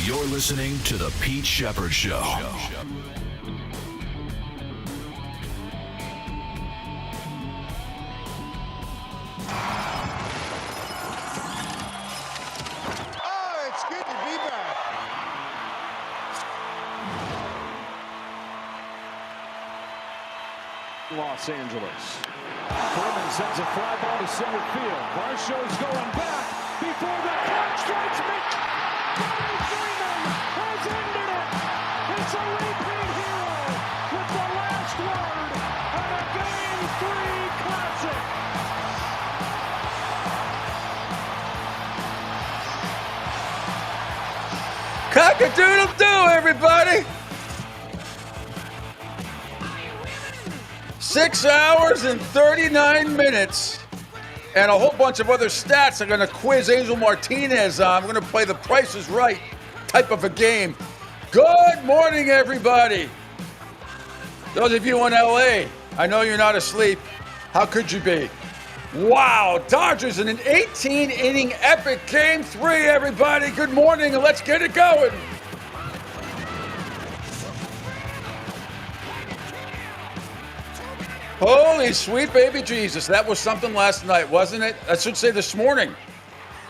You're listening to The Pete Sheppard Show. Oh, it's good to be back. Los Angeles. Freeman sends a fly ball to center field. Varsho's going back before the clock strikes me. Freeman has ended it. It's a repeat hero with the last word on a Game 3 classic. Cock-a-doodle-doo, everybody! 6 hours and 39 minutes. And a whole bunch of other stats I'm going to quiz Angel Martinez on. I'm going to play the Price is Right type of a game. Good morning, everybody. Those of you in LA, I know you're not asleep. How could you be? Wow, Dodgers in an 18-inning epic Game 3, everybody. Good morning, and let's get it going. Holy sweet baby Jesus. That was something last night, wasn't it? I should say this morning.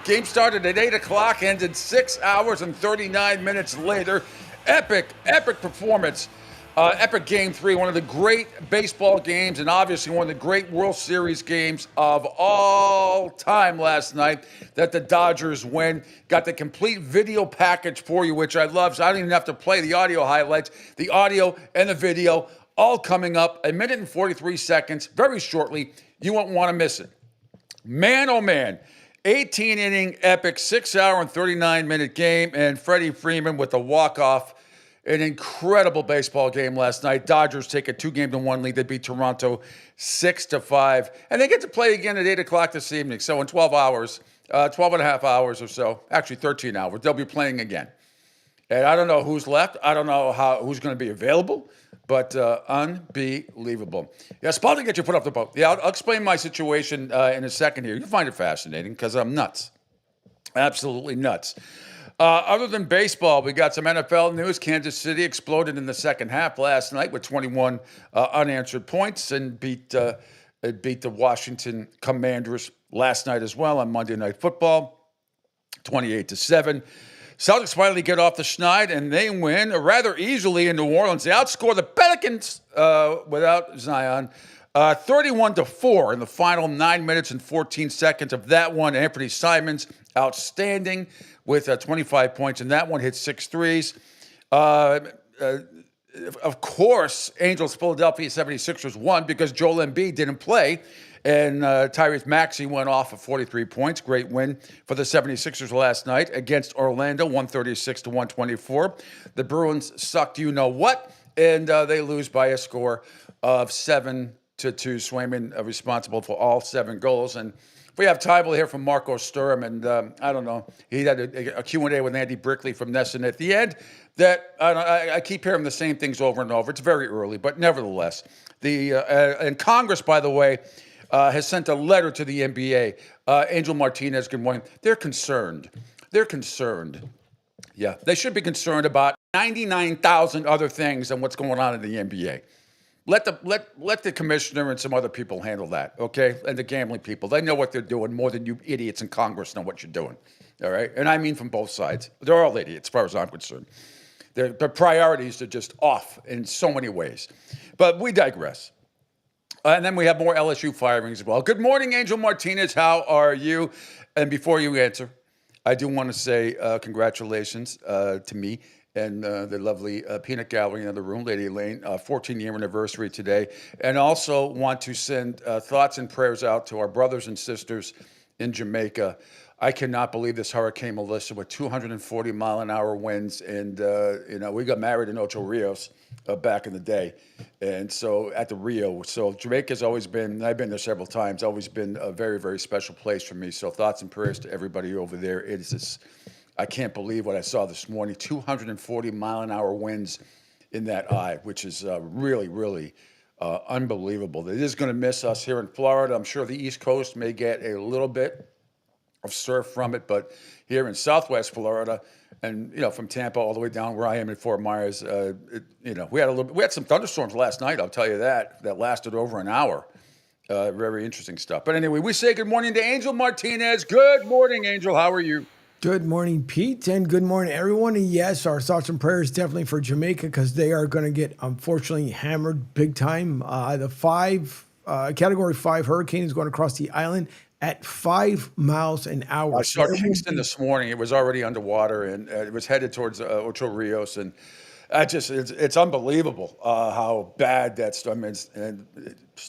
Game started at 8 o'clock, ended 6 hours and 39 minutes later. Epic performance. Epic Game 3, one of the great baseball games and obviously one of the great World Series games of all time last night that the Dodgers win. Got the complete video package for you, which I love, so I don't even have to play the audio highlights. The audio and the video all coming up, a minute and 43 seconds, very shortly. You won't want to miss it. Man, oh man, 18-inning epic, 6 hour and 39-minute game, and Freddie Freeman with the walk-off. An incredible baseball game last night. Dodgers take a 2-1 lead. They beat Toronto 6-5. And they get to play again at 8 o'clock this evening. So in 12 hours, 12 and a half hours or so, actually 13 hours, they'll be playing again. And I don't know who's left. I don't know who's going to be available, but unbelievable. Yeah, Spalding, get your foot off the boat. Yeah, I'll explain my situation in a second here. You'll find it fascinating because I'm nuts. Absolutely nuts. Other than baseball, we got some NFL news. Kansas City exploded in the second half last night with 21 unanswered points and beat the Washington Commanders last night as well on Monday Night Football, 28-7. Celtics finally get off the schneid and they win rather easily in New Orleans. They outscore the Pelicans without Zion, 31-4 in the final 9 minutes and 14 seconds of that one. Anthony Simons, outstanding with 25 points, and that one hit 6 threes. Of course, Angels Philadelphia 76ers won because Joel Embiid didn't play, and Tyrese Maxey went off of 43 points. Great win for the 76ers last night against Orlando, 136-124. The Bruins sucked you-know-what, and they lose by a score of 7-2. Swayman responsible for all 7 goals, and we have Tybal here from Marco Sturm, and I don't know, he had a Q&A with Andy Brickley from Nesson at the end that I keep hearing the same things over and over. It's very early, but nevertheless. And Congress, by the way, has sent a letter to the NBA. Angel Martinez, good morning. They're concerned. Yeah, they should be concerned about 99,000 other things than what's going on in the NBA. Let the commissioner and some other people handle that, okay? And the gambling people. They know what they're doing more than you idiots in Congress know what you're doing, all right? And I mean from both sides. They're all idiots as far as I'm concerned. Their priorities are just off in so many ways. But we digress. And then we have more LSU firings as well. Good morning, Angel Martinez. How are you? And before you answer, I do want to say congratulations to me and the lovely peanut gallery in the other room, Lady Elaine, 14-year anniversary today. And also want to send thoughts and prayers out to our brothers and sisters in Jamaica. I cannot believe this Hurricane Melissa with 240-mile-an-hour winds. And, we got married in Ocho Rios back in the day. And so at the Rio. So Jamaica's always been, I've been there several times, always been a very, very special place for me. So thoughts and prayers to everybody over there. It is just, I can't believe what I saw this morning. 240-mile-an-hour winds in that eye, which is really, really unbelievable. It is going to miss us here in Florida. I'm sure the East Coast may get a little bit of surf from it, but here in Southwest Florida, And from Tampa all the way down where I am in Fort Myers, we had some thunderstorms last night. I'll tell you that lasted over an hour. Very interesting stuff. But anyway, we say good morning to Angel Martinez. Good morning, Angel. How are you? Good morning, Pete, and good morning, everyone. And yes, our thoughts and prayers definitely for Jamaica because they are going to get, unfortunately, hammered big time. The Category 5 hurricane is going across the island at 5 miles an hour. I saw Kingston this morning. It was already underwater, and it was headed towards Ocho Rios. And it's unbelievable how bad that storm is. And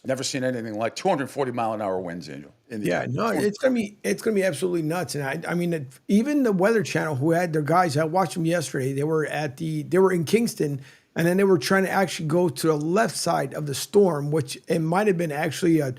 never seen anything like 240-mile-an-hour winds, Angel. It's gonna be absolutely nuts. And I mean, even the Weather Channel, who had their guys, I watched them yesterday. They were in Kingston, and then they were trying to actually go to the left side of the storm, which it might have been actually a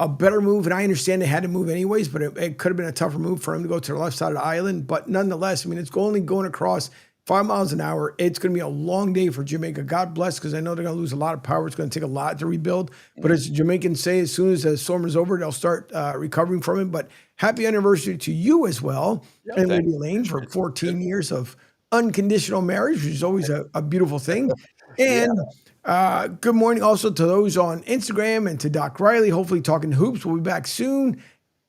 better move. And I understand they had to move anyways, but it could have been a tougher move for him to go to the left side of the island. But nonetheless, I mean, it's only going across 5 miles an hour. It's going to be a long day for Jamaica. God bless, because I know they're going to lose a lot of power. It's going to take a lot to rebuild. But as Jamaicans say, as soon as the storm is over, they'll start recovering from it. But happy anniversary to you as well, and Lady Elaine, for 14 years of unconditional marriage, which is always a beautiful thing. And good morning also to those on Instagram and to Doc Riley. Hopefully Talking Hoops will be back soon.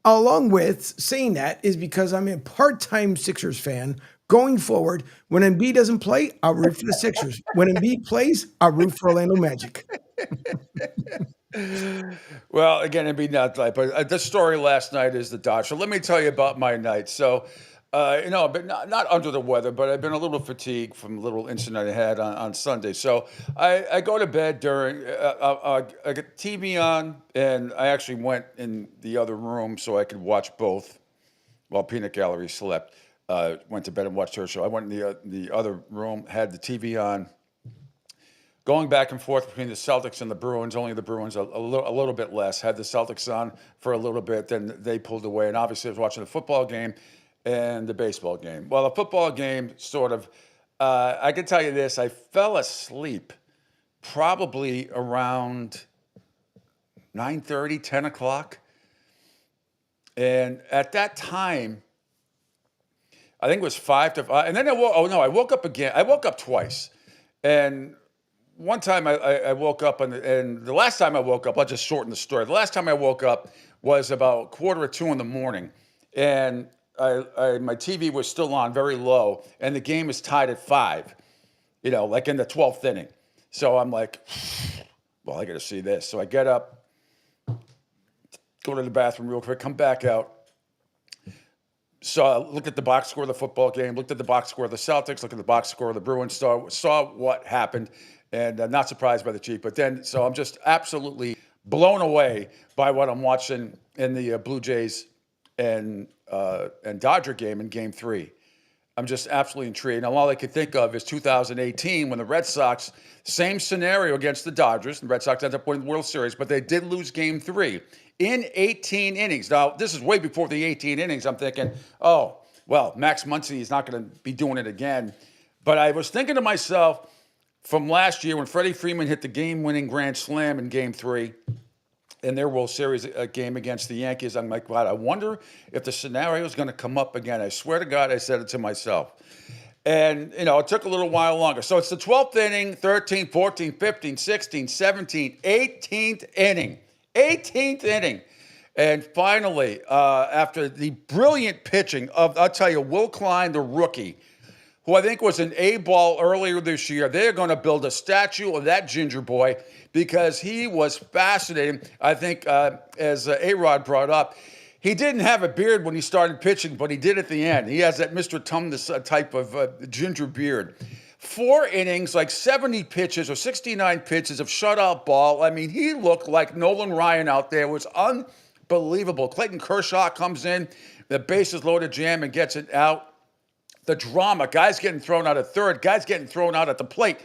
Along with saying that is because I'm a part-time Sixers fan. Going forward, when Embiid doesn't play, I'll root for the Sixers. When Embiid plays, I'll root for Orlando Magic. Well, again, Embiid not play, but the story last night is the Dodgers. So let me tell you about my night. So, I've been not under the weather, but I've been a little fatigued from a little incident I had on Sunday. So I go to bed during, I get TV on, and I actually went in the other room so I could watch both while Peanut Gallery slept. Went to bed and watched her show. I went in the other room, had the TV on, going back and forth between the Celtics and the Bruins. Only the Bruins a little bit less. Had the Celtics on for a little bit, then they pulled away. And obviously, I was watching the football game and the baseball game. Well, the football game sort of, I can tell you this: I fell asleep probably around 9:30, 10 o'clock, and at that time, I think it was 5 to 5. And then I woke up again. I woke up twice. And one time I woke up, and the last time I woke up, I'll just shorten the story. The last time I woke up was about 1:45 in the morning. And my TV was still on very low, and the game is tied at 5, like in the 12th inning. So I'm like, well, I got to see this. So I get up, go to the bathroom real quick, come back out. So I looked at the box score of the football game, looked at the box score of the Celtics, looked at the box score of the Bruins, saw what happened, and not surprised by the Chief. But then, so I'm just absolutely blown away by what I'm watching in the Blue Jays and Dodger game in Game 3. I'm just absolutely intrigued. Now, all I could think of is 2018 when the Red Sox, same scenario against the Dodgers. The Red Sox ended up winning the World Series, but they did lose Game 3 in 18 innings. Now, this is way before the 18 innings. I'm thinking, oh, well, Max Muncy is not going to be doing it again. But I was thinking to myself from last year when Freddie Freeman hit the game-winning grand slam in Game 3 in their World Series game against the Yankees, I'm like, God, I wonder if the scenario is going to come up again. I swear to God, I said it to myself. And, it took a little while longer. So it's the 12th inning, 13, 14, 15, 16, 17, 18th inning. 18th inning. And finally, after the brilliant pitching of, I'll tell you, Will Klein, the rookie, who I think was an A-ball earlier this year, they're going to build a statue of that ginger boy because he was fascinating. I think, as A-Rod brought up, he didn't have a beard when he started pitching, but he did at the end. He has that Mr. Tumnus type of ginger beard. 4 innings, like 70 pitches or 69 pitches of shutout ball. I mean, he looked like Nolan Ryan out there. It was unbelievable. Clayton Kershaw comes in, the bases loaded jam, and gets it out. The drama, guys getting thrown out at third, guys getting thrown out at the plate.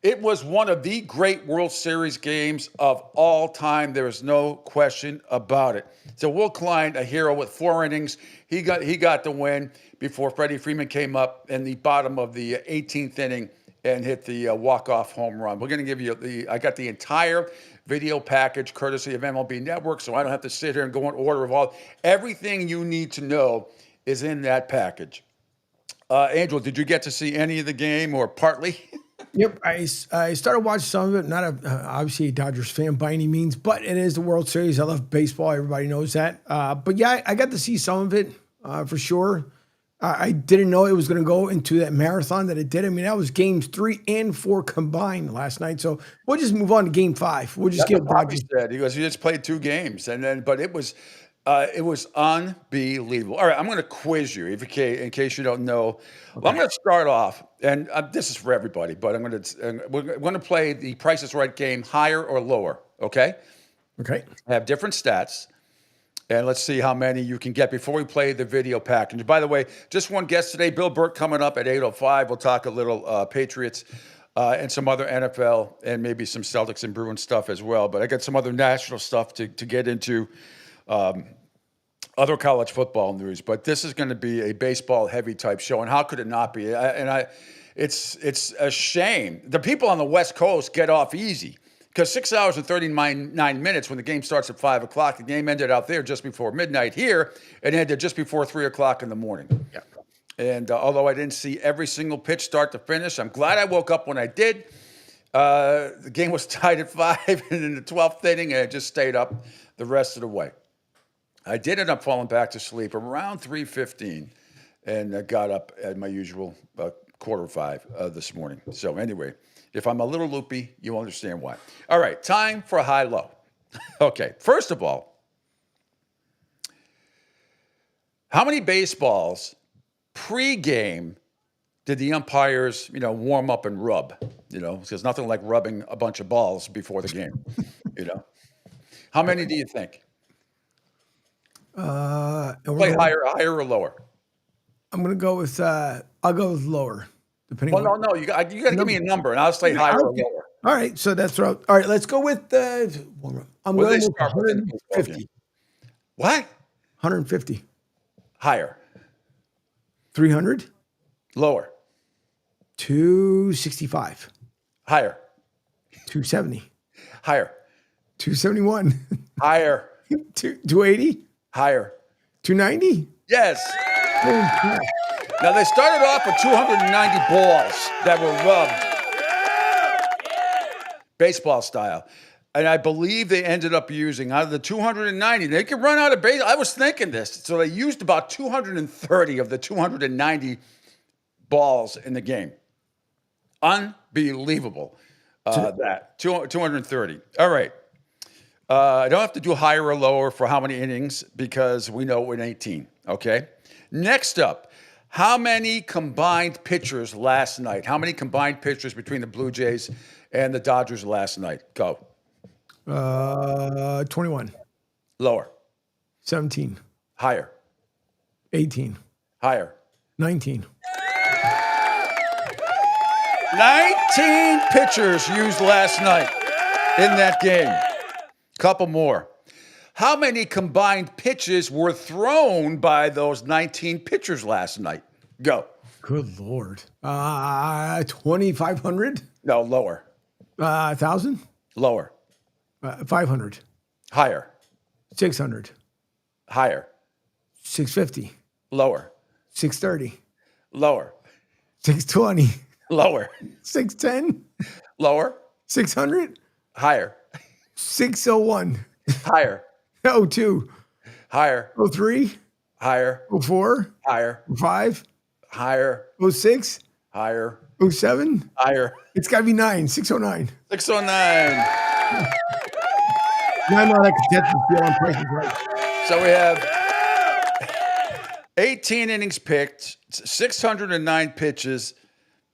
It was one of the great World Series games of all time. There is no question about it. So Will Klein, a hero with 4 innings, he got the win before Freddie Freeman came up in the bottom of the 18th inning and hit the walk-off home run. We're going to give you I got the entire video package courtesy of MLB Network, so I don't have to sit here and go in order of everything you need to know is in that package. Angel, did you get to see any of the game or partly? Yep, I started watching some of it. Not obviously a Dodgers fan by any means, but it is the World Series. I love baseball. Everybody knows that. But yeah, I got to see some of it for sure. I didn't know it was going to go into that marathon that it did. I mean, that was games 3 and 4 combined last night. So we'll just move on to game 5. We'll just That's give what Bobby Dodgers. said. He goes, he just played 2 games, but it was unbelievable. All right, I'm going to quiz you, in case you don't know. Well, I'm going to start off, and this is for everybody, but we're going to play the Price is Right game, higher or lower. Okay. Okay. I have different stats. And let's see how many you can get before we play the video package. By the way, just one guest today, Bill Burke, coming up at 8:05. We'll talk a little Patriots and some other NFL and maybe some Celtics and Bruins stuff as well. But I got some other national stuff to get into, other college football news. But this is going to be a baseball-heavy type show, and how could it not be? It's a shame. The people on the West Coast get off easy. Because 6 hours and 39 minutes when the game starts at 5 o'clock, the game ended out there just before midnight here, and ended just before 3 o'clock in the morning. Yeah. And although I didn't see every single pitch start to finish, I'm glad I woke up when I did. The game was tied at 5, and in the 12th inning, and it just stayed up the rest of the way. I did end up falling back to sleep around 3:15, and got up at my usual 4:45 this morning. So anyway. If I'm a little loopy, you'll understand why. All right, time for a high-low. Okay, first of all, how many baseballs pre-game did the umpires, warm up and rub? Because nothing like rubbing a bunch of balls before the game. How many do you think? Play higher or lower? I'm going to go with. I'll go with lower. Depending Well, no, you got to give me a number, and I'll say higher or lower. All right, so that's right. All right, let's go with I'm going with 150. What? 150. Higher. 300. Lower. 265. Higher. 270. Higher. 271. Higher. 280. Higher. 290. Yes. Holy crap. Now, they started off with 290 balls that were rubbed baseball style. And I believe they ended up using, out of the 290, they could run out of base. I was thinking this. So they used about 230 of the 290 balls in the game. Unbelievable. 230. All right. I don't have to do higher or lower for how many innings because we know we're in 18. Okay. Next up. How many combined pitchers last night? How many combined pitchers between the Blue Jays and the Dodgers last night? Go. 21. Lower. 17. Higher. 18. Higher. 19. 19 pitchers used last night in that game. Couple more. How many combined pitches were thrown by those 19 pitchers last night? Go. Good Lord. 2,500? No, lower. 1,000? Lower. 500. Higher. 600. Higher. 650. Lower. 630. Lower. 620. Lower. 610. Lower. 600. Higher. 601. Higher. 02. Higher. 03. Higher. 04. Higher. 05. Higher. 06. Higher. 07. Higher. It's got to be 9. 609. 609. No, that contested feel on Price is Right. So we have 18 innings picked, 609 pitches,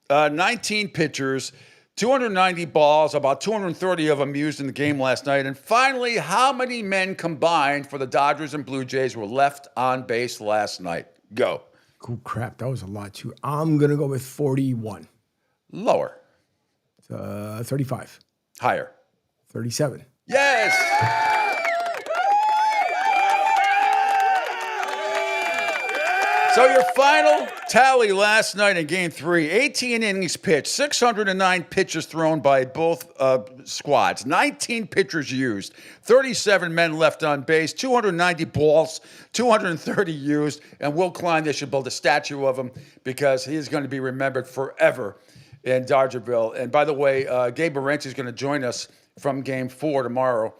19 pitchers, 290 balls, about 230 of them used in the game last night. And finally, how many men combined for the Dodgers and Blue Jays were left on base last night? Go. Cool crap. That was a lot, too. I'm going to go with 41. Lower. 35. Higher. 37. Yes. So your final tally last night in Game 3, 18 innings pitched, 609 pitches thrown by both squads, 19 pitchers used, 37 men left on base, 290 balls, 230 used, and Will Klein, they should build a statue of him because he is going to be remembered forever in Dodgerville. And by the way, Gabe Morency is going to join us from Game 4 tomorrow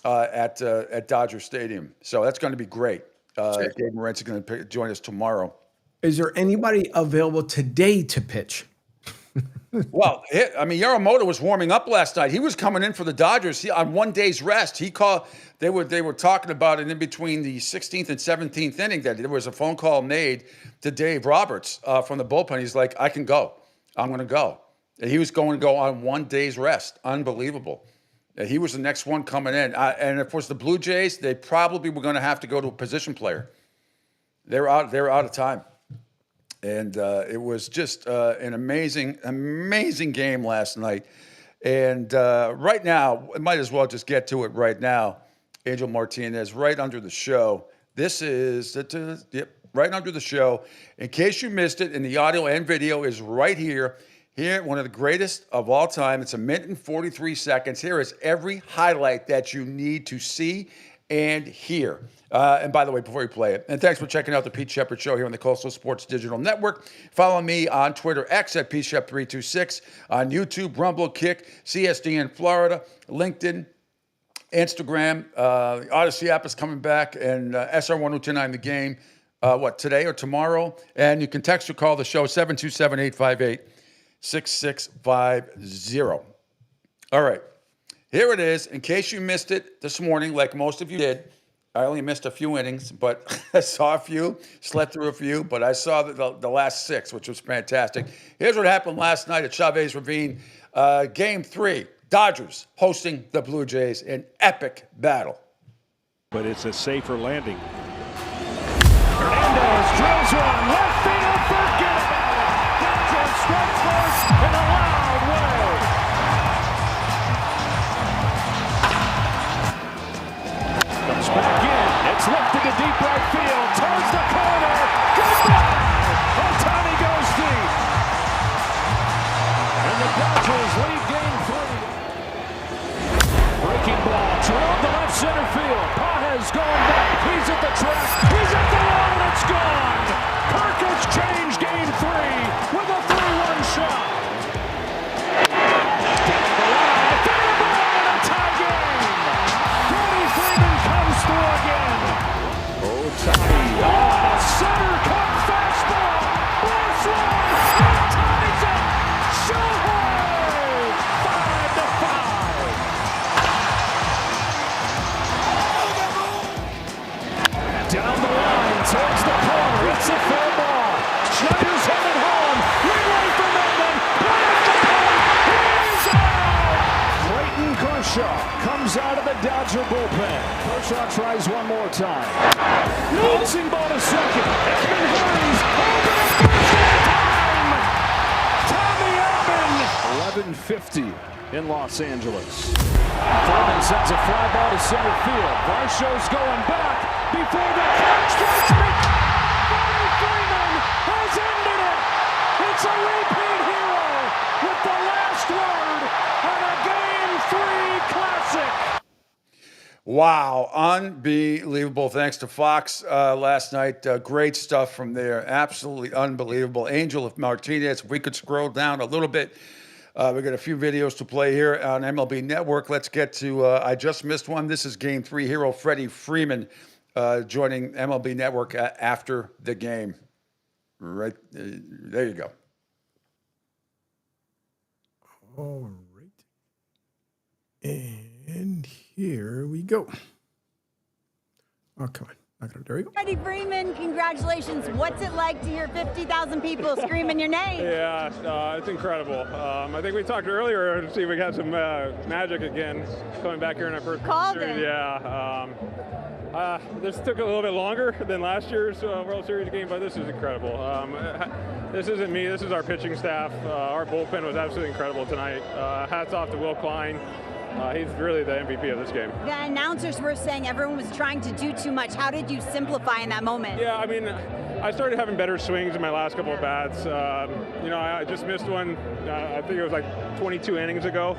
at Dodger Stadium. So that's going to be great. Gabe Morency is going to join us tomorrow. Is there anybody available today to pitch? Well, I mean, Yamamoto was warming up last night. He was coming in for the Dodgers on 1 day's rest. He called. They were talking about it in between the 16th and 17th inning that there was a phone call made to Dave Roberts from the bullpen. He's like, I can go. I'm going to go. And he was going to go on 1 day's rest. Unbelievable. He was the next one coming in. And of course, the Blue Jays, they probably were going to have to go to a position player. They're out of time. And it was just an amazing game last night. And right now, I might as well just get to it right now. Angel Martinez, right under the show. This is, right under the show. In case you missed it, and the audio and video is right here. Here, one of the greatest of all time. It's 1 minute and 43 seconds. Here is every highlight that you need to see and hear. And by the way, before you play it, and thanks for checking out the Pete Sheppard Show here on the Coastal Sports Digital Network. Follow me on Twitter, X at PShep326, on YouTube, Rumble, Kick, CSD in Florida, LinkedIn, Instagram. The Odyssey app is coming back, and SR1029 The Game, today or tomorrow? And you can text or call the show, 727-858-6650. All right. Here it is. In case you missed it this morning, like most of you did, I only missed a few innings, but I saw a few, slept through a few, but I saw the last 6, which was fantastic. Here's what happened last night at Chavez Ravine. Game 3, Dodgers hosting the Blue Jays, an epic battle. But it's a safer landing. Hernandez drills one, left field, forget about it. Dodgers strike first in a loud way. Comes back in, it's lifted to deep right field, turns the corner, goodbye! Ohtani goes deep. And the Dodgers lead Game 3. Breaking ball, drilled to left center field. Pages going back, he's at the track, he's at the wall, and it's gone! Perkins changed Game 3 with a 3-1 shot. Down the line, fair ball, and a tie game! Freddie Freeman comes through again. Ohtani, center cut fastball, blast one, and ties it. Shohei, 5-5. Down the line, towards the corner, it's a fair ball. Schneider's headed home, relay for Maitland, he's out! Clayton Kershaw comes out of the Dodger bullpen. Kershaw tries one more time. Bouncing ball to second, Edman hurries, over the first time! Tommy Edman! 11:50 in Los Angeles. Furman sends a fly ball to center field. Varsho's going back before the catch strikes me. Freddie Freeman has ended it. It's a repeat hero with the last word on a Game 3 classic. Wow, unbelievable. Thanks to Fox last night. Great stuff from there. Absolutely unbelievable. Angel of Martinez. If we could scroll down a little bit. We got a few videos to play here on MLB Network. Let's get to, I just missed one. This is Game 3 hero Freddie Freeman joining MLB Network after the game. Right, there you go. All right. And here we go. Oh, come on. There we go. Freddie Freeman, congratulations. What's it like to hear 50,000 people screaming your name? Yeah, it's incredible. I think we talked earlier to see if we got some magic again coming back here in our first series. Yeah. This took a little bit longer than last year's World Series game, but this is incredible. This isn't me. This is our pitching staff. Our bullpen was absolutely incredible tonight. Hats off to Will Klein. He's really the MVP of this game. The announcers were saying everyone was trying to do too much. How did you simplify in that moment? Yeah, I mean, I started having better swings in my last couple of bats. I just missed one, I think it was like 22 innings ago.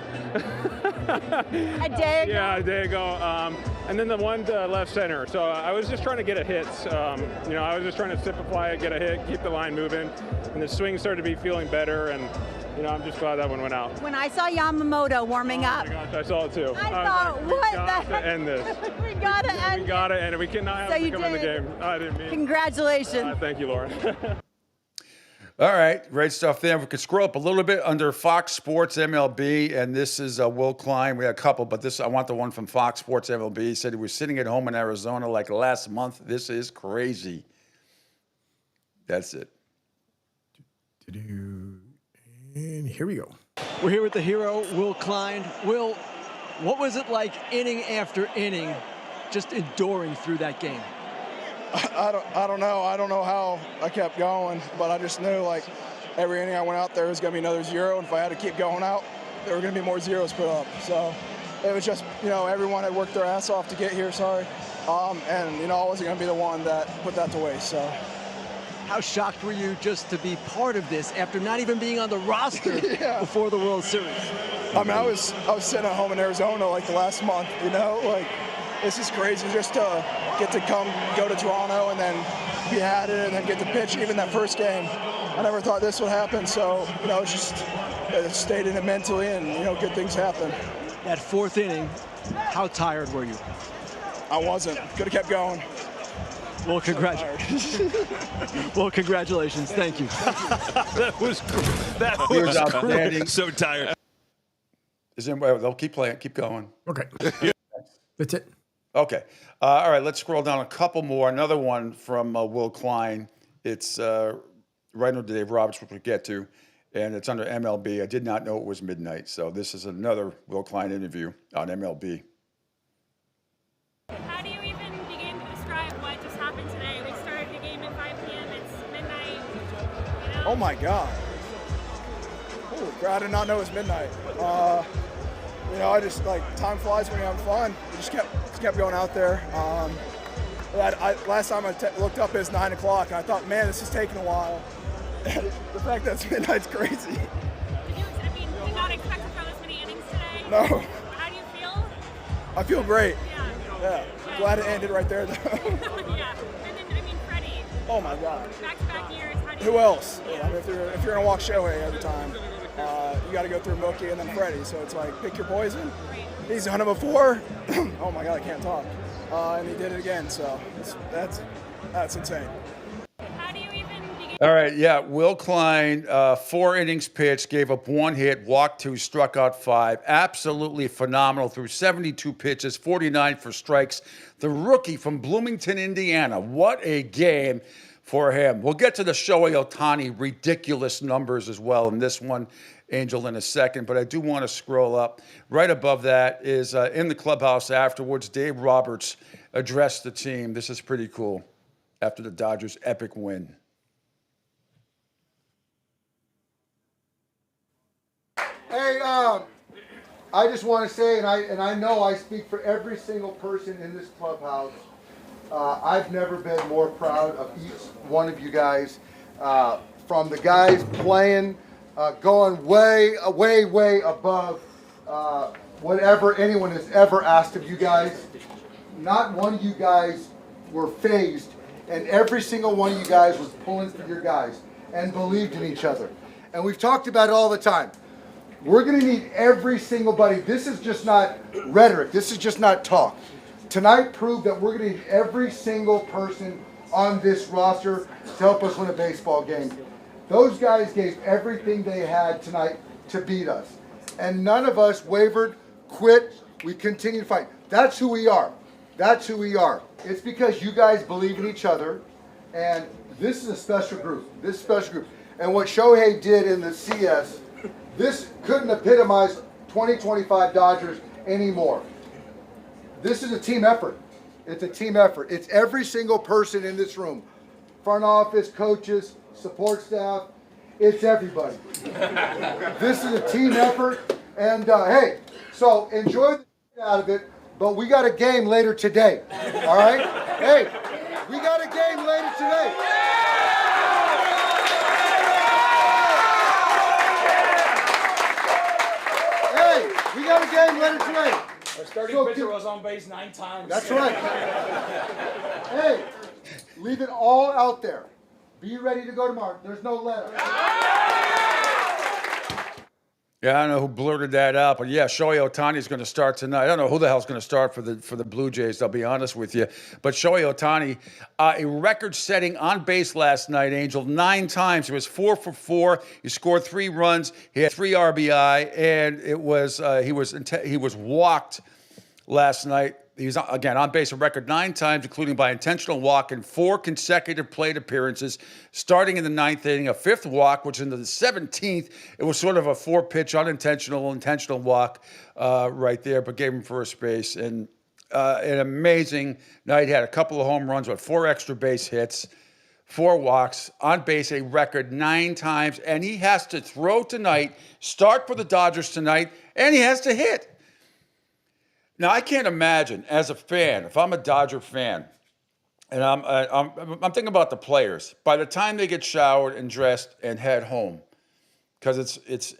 A day ago? Yeah, a day ago. And then the one to left center. So I was just trying to get a hit. I was just trying to simplify it, get a hit, keep the line moving. And the swing started to be feeling better. And I'm just glad that one went out. When I saw Yamamoto warming up. Oh my gosh, I saw it too. I thought, what the heck? We got to end this. We gotta end it. We got to end it. We cannot have him come in the game. I didn't mean. Congratulations. Thank you, Lauren. All right, great stuff there. We could scroll up a little bit under Fox Sports MLB, and this is Will Klein. We had a couple, but I want the one from Fox Sports MLB. He said he was sitting at home in Arizona like last month. This is crazy. That's it. And here we go. We're here with the hero, Will Klein. Will, what was it like inning after inning, just enduring through that game? I don't know. I don't know how I kept going, but I just knew like every inning I went out there was going to be another zero, and if I had to keep going out, there were going to be more zeros put up. So it was just, everyone had worked their ass off to get here, and, I wasn't going to be the one that put that to waste, so. How shocked were you just to be part of this after not even being on the roster before the World Series? I mean, I was sitting at home in Arizona like the last month, like this is crazy just to get to go to Toronto and then be at it and then get to pitch even that first game. I never thought this would happen, so, it's just stayed in it mentally and, good things happen. That fourth inning, how tired were you? I wasn't. Could have kept going. Well, congratulations. Well, congratulations. Thank you. That was outstanding. So tired. They'll keep playing. Keep going. Okay. That's it. Okay. All right, let's scroll down a couple more. Another one from Will Klein. It's right under Dave Roberts, which we'll get to, and it's under MLB. I did not know it was midnight, so this is another Will Klein interview on MLB. How do you even begin to describe what just happened today? We started the game at 5 p.m. It's midnight. Oh my God. Holy crap, I did not know it was midnight. I just time flies when you're having fun. We just kept going out there. Last time I looked up, it was 9 o'clock, and I thought, man, this is taking a while. The fact that it's midnight's crazy. Did you not expect to throw this many innings today? No. How do you feel? I feel great. Yeah. Glad it ended right there, though. Yeah. And then, Freddie. Oh my God. Back-to-back years. Who else? Yeah. I mean, if you're gonna walk Shohei every time, you got to go through Mookie and then Freddie. So it's like pick your poison. He's done it before. Oh my God, I can't talk. And he did it again. So that's insane. How do you even begin? All right, yeah. Will Klein, 4 innings pitched, gave up 1 hit, walked 2, struck out 5. Absolutely phenomenal through 72 pitches, 49 for strikes. The rookie from Bloomington, Indiana. What a game for him. We'll get to the Shohei Ohtani ridiculous numbers as well in this one, Angel, in a second. But I do want to scroll up. Right above that is in the clubhouse afterwards, Dave Roberts addressed the team. This is pretty cool after the Dodgers' epic win. Hey, I just want to say, and I know I speak for every single person in this clubhouse, I've never been more proud of each one of you guys. From the guys playing, going way above whatever anyone has ever asked of you guys. Not one of you guys were phased, and every single one of you guys was pulling for your guys and believed in each other. And we've talked about it all the time. We're going to need every single buddy. This is just not rhetoric. This is just not talk. Tonight proved that we're going to need every single person on this roster to help us win a baseball game. Those guys gave everything they had tonight to beat us. And none of us wavered, quit. We continue to fight. That's who we are. That's who we are. It's because you guys believe in each other. And this is a special group. This is a special group. And what Shohei did in the CS, this couldn't epitomize 2025 Dodgers anymore. This is a team effort. It's a team effort. It's every single person in this room. Front office, coaches, support staff. It's everybody. This is a team effort. And hey, So enjoy the out of it, but we got a game later today. All right? Hey, we got a game later today. Hey, we got a game later today. Our starting pitcher was on base 9 times. That's right. Hey, leave it all out there. Be ready to go tomorrow. There's no letter. Yeah, I don't know who blurted that out, but yeah, Shohei Ohtani is going to start tonight. I don't know who the hell's going to start for the Blue Jays, I'll be honest with you. But Shohei Ohtani, a record-setting on base last night, Angel, 9 times. He was 4 for 4. He scored 3 runs. He had 3 RBI, and it was he was walked last night. He was, again, on base a record 9 times, including by intentional walk in 4 consecutive plate appearances, starting in the 9th inning, a 5th walk, which in the 17th, it was sort of a 4-pitch intentional walk right there, but gave him first base. And an amazing night. He had a couple of home runs with 4 extra base hits, 4 walks, on base a record 9 times, and he has to throw tonight, start for the Dodgers tonight, and he has to hit. Now, I can't imagine, as a fan, if I'm a Dodger fan, and I'm thinking about the players, by the time they get showered and dressed and head home, because it's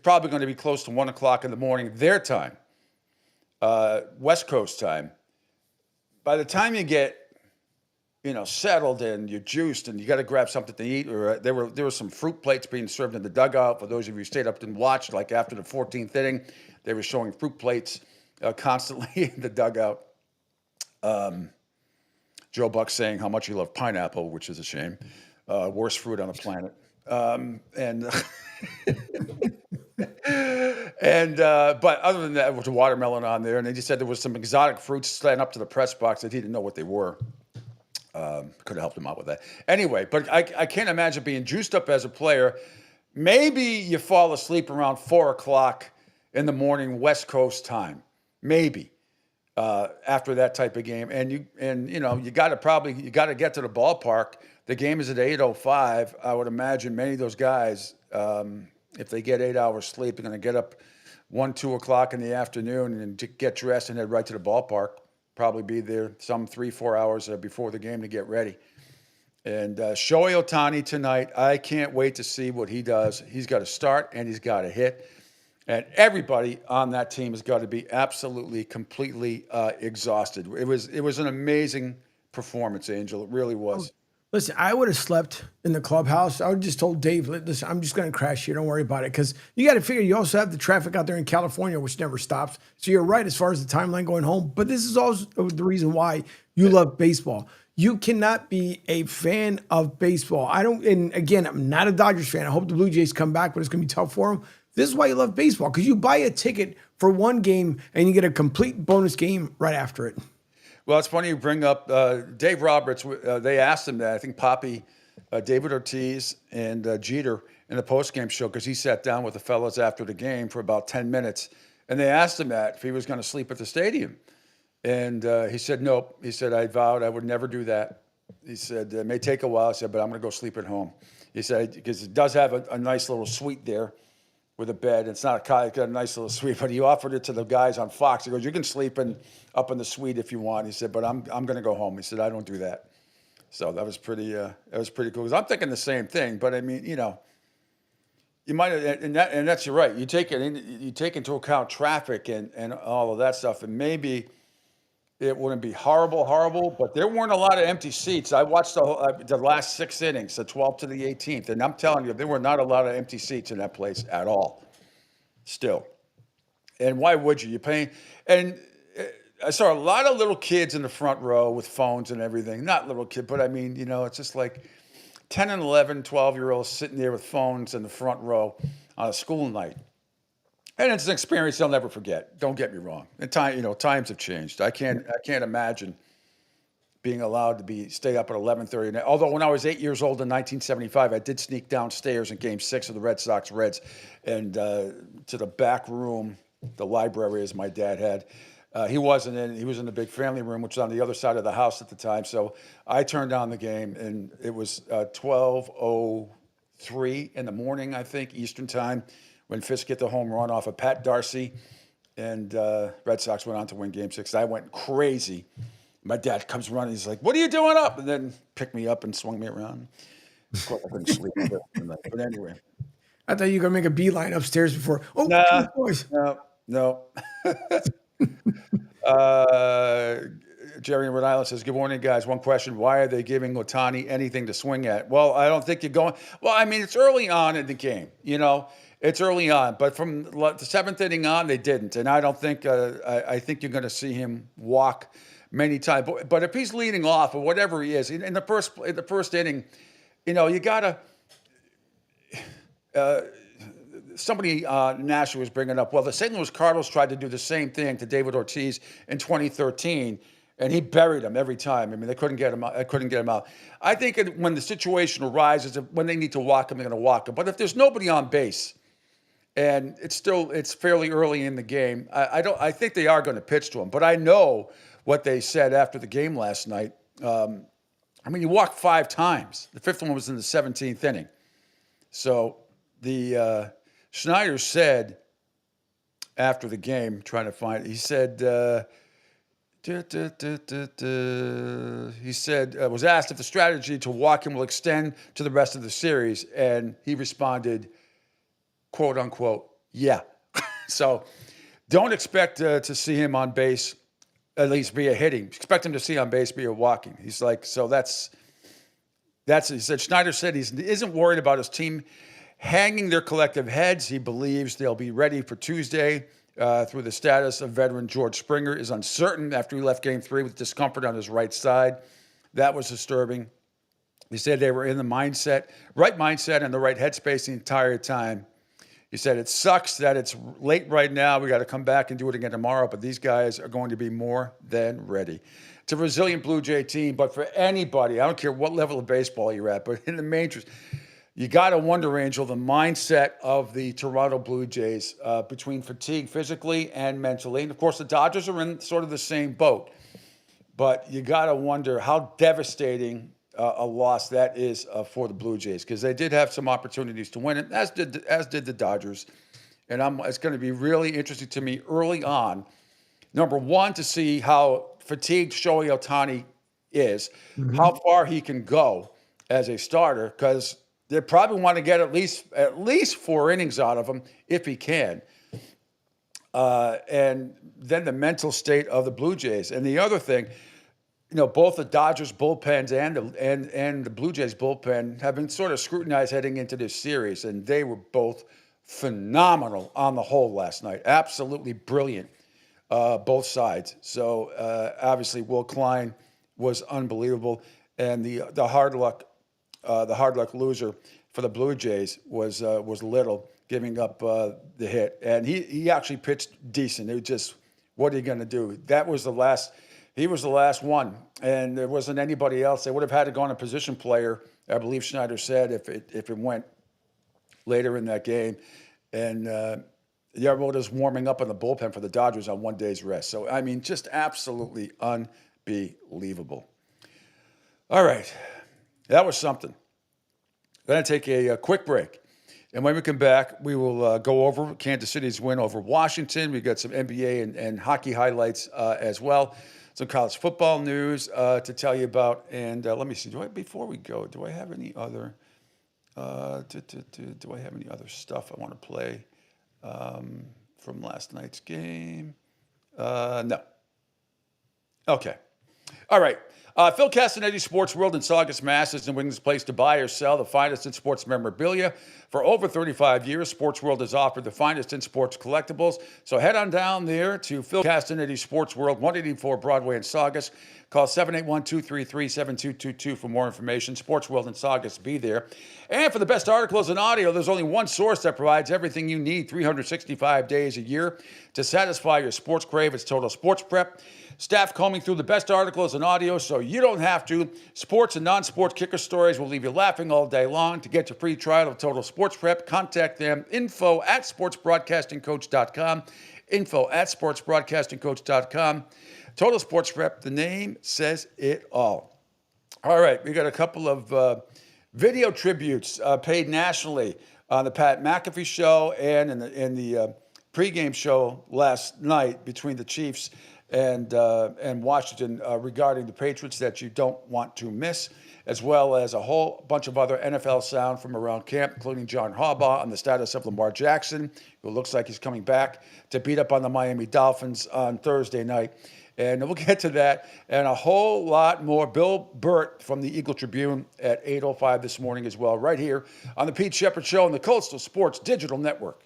probably going to be close to 1 o'clock in the morning, their time, West Coast time. By the time you get, settled and you're juiced and you got to grab something to eat, or there were some fruit plates being served in the dugout. For those of you who stayed up and watched, like after the 14th inning, they were showing fruit plates constantly in the dugout. Joe Buck saying how much he loved pineapple, which is a shame. Worst fruit on the planet. But other than that, there was a watermelon on there, and they just said there was some exotic fruits standing up to the press box that he didn't know what they were. Could have helped him out with that. Anyway, but I can't imagine being juiced up as a player. Maybe you fall asleep around 4 o'clock in the morning West Coast time. Maybe after that type of game, and you got to get to the ballpark. The game is at 8:05. I would imagine many of those guys, if they get 8 hours sleep, are going to get up 1, 2 o'clock in the afternoon and get dressed and head right to the ballpark. Probably be there some 3, 4 hours before the game to get ready. And Shohei Ohtani tonight, I can't wait to see what he does. He's got to start and he's got to hit. And everybody on that team has got to be absolutely, completely exhausted. It was an amazing performance, Angel. It really was. Listen, I would have slept in the clubhouse. I would have just told Dave, listen, I'm just going to crash here. Don't worry about it. Because you got to figure you also have the traffic out there in California, which never stops. So you're right as far as the timeline going home. But this is also the reason why you love baseball. You cannot be a fan of baseball. And again, I'm not a Dodgers fan. I hope the Blue Jays come back, but it's going to be tough for them. This is why you love baseball, because you buy a ticket for one game and you get a complete bonus game right after it. Well, it's funny you bring up Dave Roberts. They asked him that. I think Poppy, David Ortiz, and Jeter in the postgame show, because he sat down with the fellas after the game for about 10 minutes. And they asked him that, if he was going to sleep at the stadium. And he said, nope. He said, I vowed I would never do that. He said, it may take a while. He said, but I'm going to go sleep at home. He said, because it does have a nice little suite there with a bed. It's not it's got a nice little suite, but he offered it to the guys on Fox. He goes, you can sleep up in the suite if you want. He said, but I'm going to go home. He said, I don't do that. So that was pretty cool. Because I'm thinking the same thing, but I mean, you might, and that's you're right. You take into account traffic and all of that stuff, and maybe it wouldn't be horrible, but there weren't a lot of empty seats. I watched the last 6 innings, the 12th to the 18th, and I'm telling you, there were not a lot of empty seats in that place at all. Still, and why would you? You're paying, and I saw a lot of little kids in the front row with phones and everything. Not little kid, but I mean, it's just like 10 and 11, 12-year-olds sitting there with phones in the front row on a school night. And it's an experience they'll never forget. Don't get me wrong. And times have changed. I can't imagine being allowed to stay up at 11:30. Although when I was 8 years old in 1975, I did sneak downstairs in Game 6 of the Red Sox Reds, and to the back room, the library, as my dad had. He wasn't in. He was in the big family room, which was on the other side of the house at the time. So I turned on the game, and it was 12:03 in the morning, I think, Eastern time, when Fisk hit the home run off of Pat Darcy And Red Sox went on to win Game 6. I went crazy. My dad comes running. He's like, "What are you doing up?" And then picked me up and swung me around. Of course, I couldn't sleep. But anyway. I thought you were going to make a beeline upstairs before. Oh, Nah, boys. no. Jerry in Rhode Island says, "Good morning, guys. One question. Why are they giving Ohtani anything to swing at?" Well, I don't think you're going. Well, I mean, it's early on in the game. It's early on. But from the seventh inning on, they didn't. And I don't think, I think you're going to see him walk many times. But if he's leading off or whatever he is, in the first inning, you got to. Somebody Nashua was bringing up, well, the St. Louis Cardinals tried to do the same thing to David Ortiz in 2013, and he buried him every time. I mean, they couldn't get him out. I think when the situation arises, when they need to walk him, they're going to walk him. But if there's nobody on base, and it's fairly early in the game, I think they are going to pitch to him. But I know what they said after the game last night. You walked 5 times. The 5th one was in the 17th inning. So Schneider said after the game, trying to find it, he said, was asked if the strategy to walk him will extend to the rest of the series. And he responded, quote unquote, yeah. So don't expect to see him on base, at least via hitting. Expect him to see on base via walking. He's like, so that's, he said, Schneider said he isn't worried about his team hanging their collective heads. He believes they'll be ready for Tuesday. Through the status of veteran George Springer is uncertain after he left Game 3 with discomfort on his right side. That was disturbing. He said they were in the right mindset and the right headspace the entire time. He said, it sucks that it's late right now. We got to come back and do it again tomorrow, but these guys are going to be more than ready. It's a resilient Blue Jay team, but for anybody, I don't care what level of baseball you're at, but in the majors, you got to wonder, Angel, the mindset of the Toronto Blue Jays between fatigue physically and mentally. And, of course, the Dodgers are in sort of the same boat. But you got to wonder how devastating a loss that is for the Blue Jays, because they did have some opportunities to win it, as did the Dodgers. And it's going to be really interesting to me early on, number one, to see how fatigued Shohei Ohtani is, how far he can go as a starter, because they probably want to get at least 4 innings out of him if he can. And then the mental state of the Blue Jays. And the other thing, both the Dodgers bullpens and the Blue Jays bullpen have been sort of scrutinized heading into this series, and they were both phenomenal on the whole last night. Absolutely brilliant, both sides. So obviously Will Klein was unbelievable, and the hard luck loser for the Blue Jays was Little, giving up the hit. And he actually pitched decent. It was just, what are you going to do? He was the last one, and there wasn't anybody else. They would have had to go on a position player, I believe Schneider said, if it went later in that game. And Yamamoto's warming up in the bullpen for the Dodgers on 1 day's rest. So, I mean, just absolutely unbelievable. All right. That was something. Going to take a quick break. And when we come back, we will go over Kansas City's win over Washington. We've got some NBA and hockey highlights as well. Some college football news to tell you about. And let me see. Before we go, do I have any other stuff I want to play from last night's game? No. Okay. All right. Phil Castanetti Sports World in Saugus, Mass. is the Wing's place to buy or sell the finest in sports memorabilia. For over 35 years, Sports World has offered the finest in sports collectibles. So head on down there to Phil Castanetti Sports World, 184 Broadway in Saugus. Call 781-233-7222 for more information. Sports World in Saugus, be there. And for the best articles and audio, there's only one source that provides everything you need 365 days a year to satisfy your sports crave. It's Total Sports Prep. Staff combing through the best articles and audio so you don't have to. Sports and non-sports kicker stories will leave you laughing all day long. To get your free trial of Total Sports Prep, contact them. info@sportsbroadcastingcoach.com. info@sportsbroadcastingcoach.com. Total Sports Prep, the name says it all. All right, we got a couple of video tributes paid nationally on the Pat McAfee Show and in the pregame show last night between the Chiefs and Washington regarding the Patriots that you don't want to miss, as well as a whole bunch of other NFL sound from around camp, including John Harbaugh on the status of Lamar Jackson, who looks like he's coming back to beat up on the Miami Dolphins on Thursday night. And we'll get to that and a whole lot more. Bill Burt from the Eagle Tribune at 8:05 this morning as well, right here on the Pete Sheppard Show on the Coastal Sports Digital Network.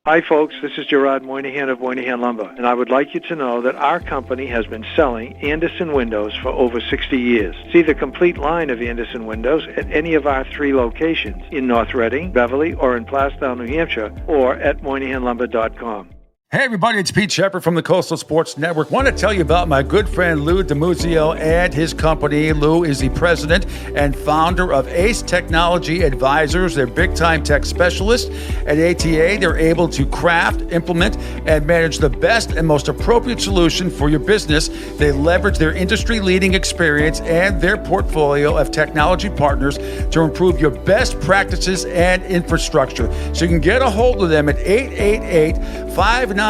Hi, folks. This is Gerard Moynihan of Moynihan Lumber, and I would like you to know that our company has been selling Anderson windows for over 60 years. See the complete line of Anderson windows at any of our 3 locations in North Reading, Beverly, or in Plastown, New Hampshire, or at MoynihanLumber.com. Hey everybody, it's Pete Sheppard from the Coastal Sports Network. Want to tell you about my good friend Lou DiMuzio and his company. Lou is the president and founder of Ace Technology Advisors. They're big-time tech specialists. At ATA, they're able to craft, implement, and manage the best and most appropriate solution for your business. They leverage their industry-leading experience and their portfolio of technology partners to improve your best practices and infrastructure. So you can get a hold of them at 888-599-4223.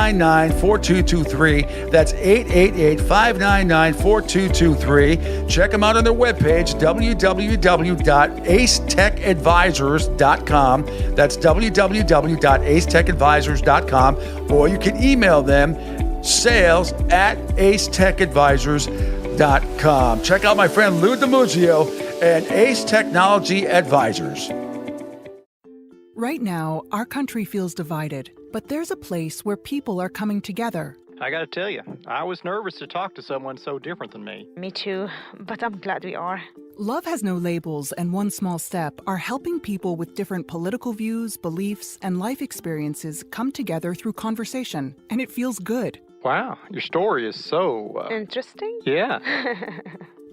That's 888-599-4223. Check them out on their webpage, www.acetechadvisors.com. That's www.acetechadvisors.com. Or you can email them, sales@acetechadvisors.com. Check out my friend Lou DiMuzio and Ace Technology Advisors. Right now, our country feels divided, but there's a place where people are coming together. I gotta tell you, I was nervous to talk to someone so different than me. Me too, but I'm glad we are. Love Has No Labels and One Small Step are helping people with different political views, beliefs, and life experiences come together through conversation, and it feels good. Wow, your story is so... interesting? Yeah.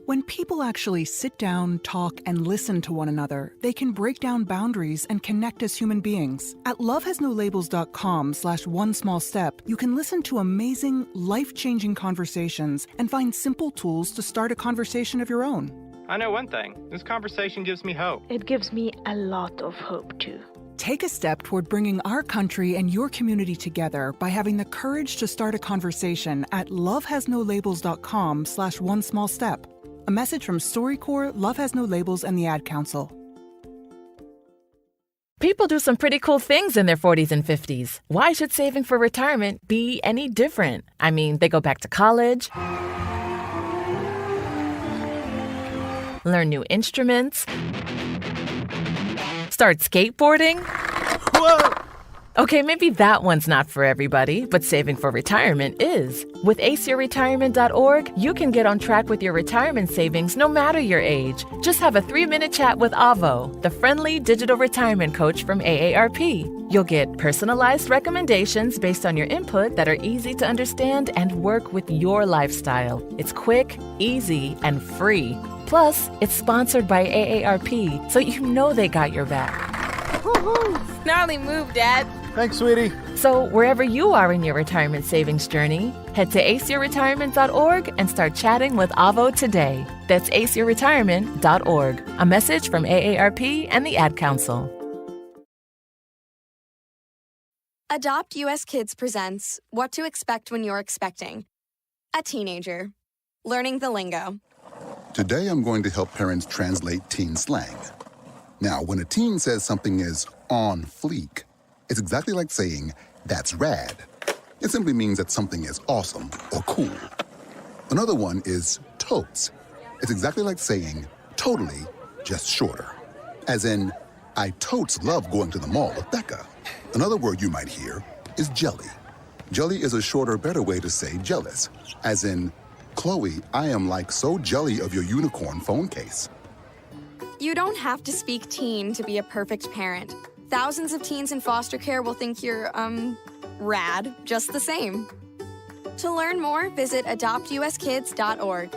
When people actually sit down, talk, and listen to one another, they can break down boundaries and connect as human beings. At lovehasnolabels.com/onesmallstep, you can listen to amazing, life-changing conversations and find simple tools to start a conversation of your own. I know one thing. This conversation gives me hope. It gives me a lot of hope, too. Take a step toward bringing our country and your community together by having the courage to start a conversation at lovehasnolabels.com/onesmallstep. A message from StoryCorps, Love Has No Labels, and the Ad Council. People do some pretty cool things in their 40s and 50s. Why should saving for retirement be any different? I mean, they go back to college, learn new instruments, start skateboarding. Whoa! Okay, maybe that one's not for everybody, but saving for retirement is. With aceyourretirement.org, you can get on track with your retirement savings no matter your age. Just have a 3-minute chat with Avo, the friendly digital retirement coach from AARP. You'll get personalized recommendations based on your input that are easy to understand and work with your lifestyle. It's quick, easy, and free. Plus, it's sponsored by AARP, so you know they got your back. Woohoo! Gnarly move, Dad. Thanks, sweetie. So wherever you are in your retirement savings journey, head to aceyourretirement.org and start chatting with Avo today. That's aceyourretirement.org. A message from AARP and the Ad Council. Adopt US Kids presents What to Expect When You're Expecting. A teenager. Learning the lingo. Today I'm going to help parents translate teen slang. Now, when a teen says something is on fleek, it's exactly like saying, that's rad. It simply means that something is awesome or cool. Another one is totes. It's exactly like saying, totally, just shorter. As in, I totes love going to the mall with Becca. Another word you might hear is jelly. Jelly is a shorter, better way to say jealous. As in, Chloe, I am like so jelly of your unicorn phone case. You don't have to speak teen to be a perfect parent. Thousands of teens in foster care will think you're, rad, just the same. To learn more, visit adoptuskids.org.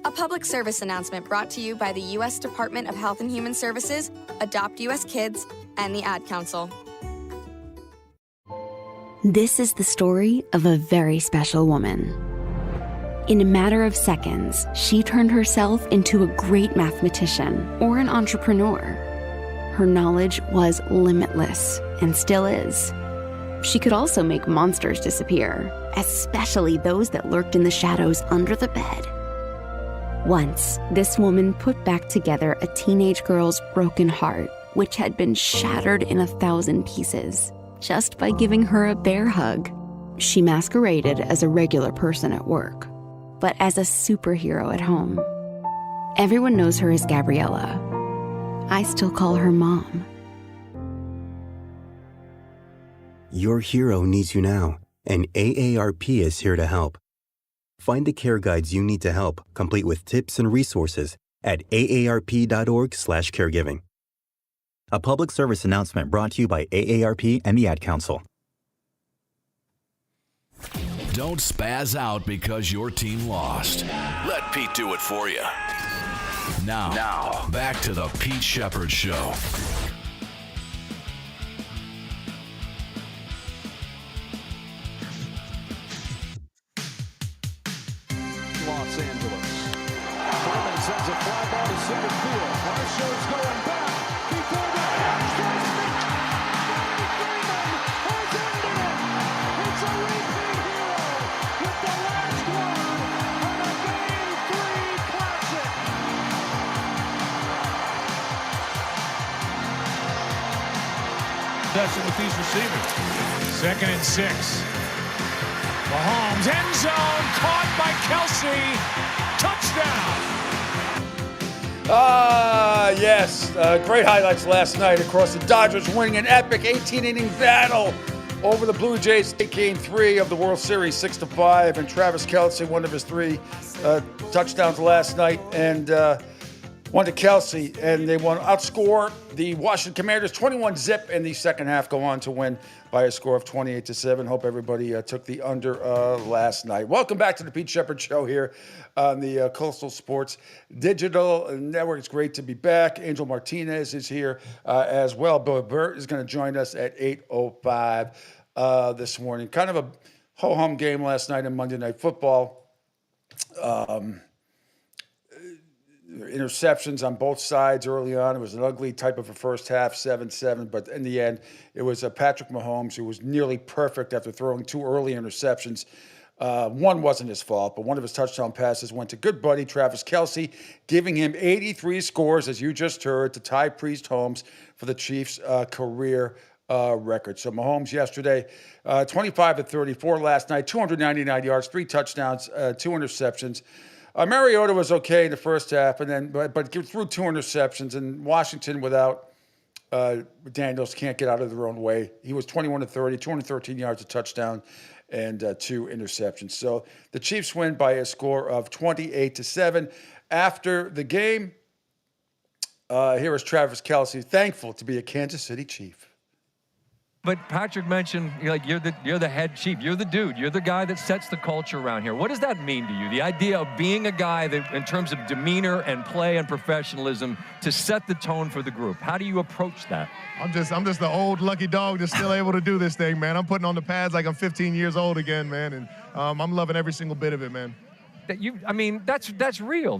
A public service announcement brought to you by the U.S. Department of Health and Human Services, Adopt U.S. Kids, and the Ad Council. This is the story of a very special woman. In a matter of seconds, she turned herself into a great mathematician or an entrepreneur. Her knowledge was limitless and still is. She could also make monsters disappear, especially those that lurked in the shadows under the bed. Once, this woman put back together a teenage girl's broken heart, which had been shattered in 1,000 pieces, just by giving her a bear hug. She masqueraded as a regular person at work, but as a superhero at home. Everyone knows her as Gabriella. I still call her Mom. Your hero needs you now, and AARP is here to help. Find the care guides you need to help, complete with tips and resources at aarp.org/caregiving. A public service announcement brought to you by AARP and the Ad Council. Don't spaz out because your team lost. Let Pete do it for you. Now, back to the Pete Sheppard Show. Los Angeles. Freeman sends a fly ball to center field. Marshall's going back before the catch. Freeman has ended it. It's a repeat hero with the last one on a Game 3 classic. Possession with these receivers. 2nd and 6. Mahomes, end zone, caught by Kelsey. Touchdown. Yes. Great highlights last night across the Dodgers winning an epic 18-inning battle over the Blue Jays. Game 3 of the World Series, 6-5, and Travis Kelce, one of his 3 touchdowns last night, and one to Kelsey, and they won outscore the Washington Commanders 21-zip in the second half, go on to win by a score of 28-7. Hope everybody took the under last night. Welcome back to the Pete Sheppard Show here on the Coastal Sports Digital Network. It's great to be back. Angel Martinez is here as well. Bill Burt is going to join us at 8:05 this morning. Kind of a ho-hum game last night in Monday Night Football. Interceptions on both sides early on. It was an ugly type of a first half, 7-7. But in the end, it was Patrick Mahomes who was nearly perfect after throwing 2 early interceptions. One wasn't his fault, but one of his touchdown passes went to good buddy Travis Kelce, giving him 83 scores, as you just heard, to tie Priest Holmes for the Chiefs' career record. So Mahomes yesterday, 25-34 last night, 299 yards, 3 touchdowns, 2 interceptions. Mariota was okay in the first half, and then but threw 2 interceptions, and Washington without Daniels can't get out of their own way. He was 21-30, 213 yards, a touchdown, and 2 interceptions. So the Chiefs win by a score of 28-7. After the game, here is Travis Kelce, thankful to be a Kansas City Chief. But Patrick mentioned, you're the head chief. You're the dude. You're the guy that sets the culture around here. What does that mean to you? The idea of being a guy that, in terms of demeanor and play and professionalism, to set the tone for the group. How do you approach that? I'm just the old lucky dog that's still able to do this thing, man. I'm putting on the pads like I'm 15 years old again, man, and I'm loving every single bit of it, man. That's real.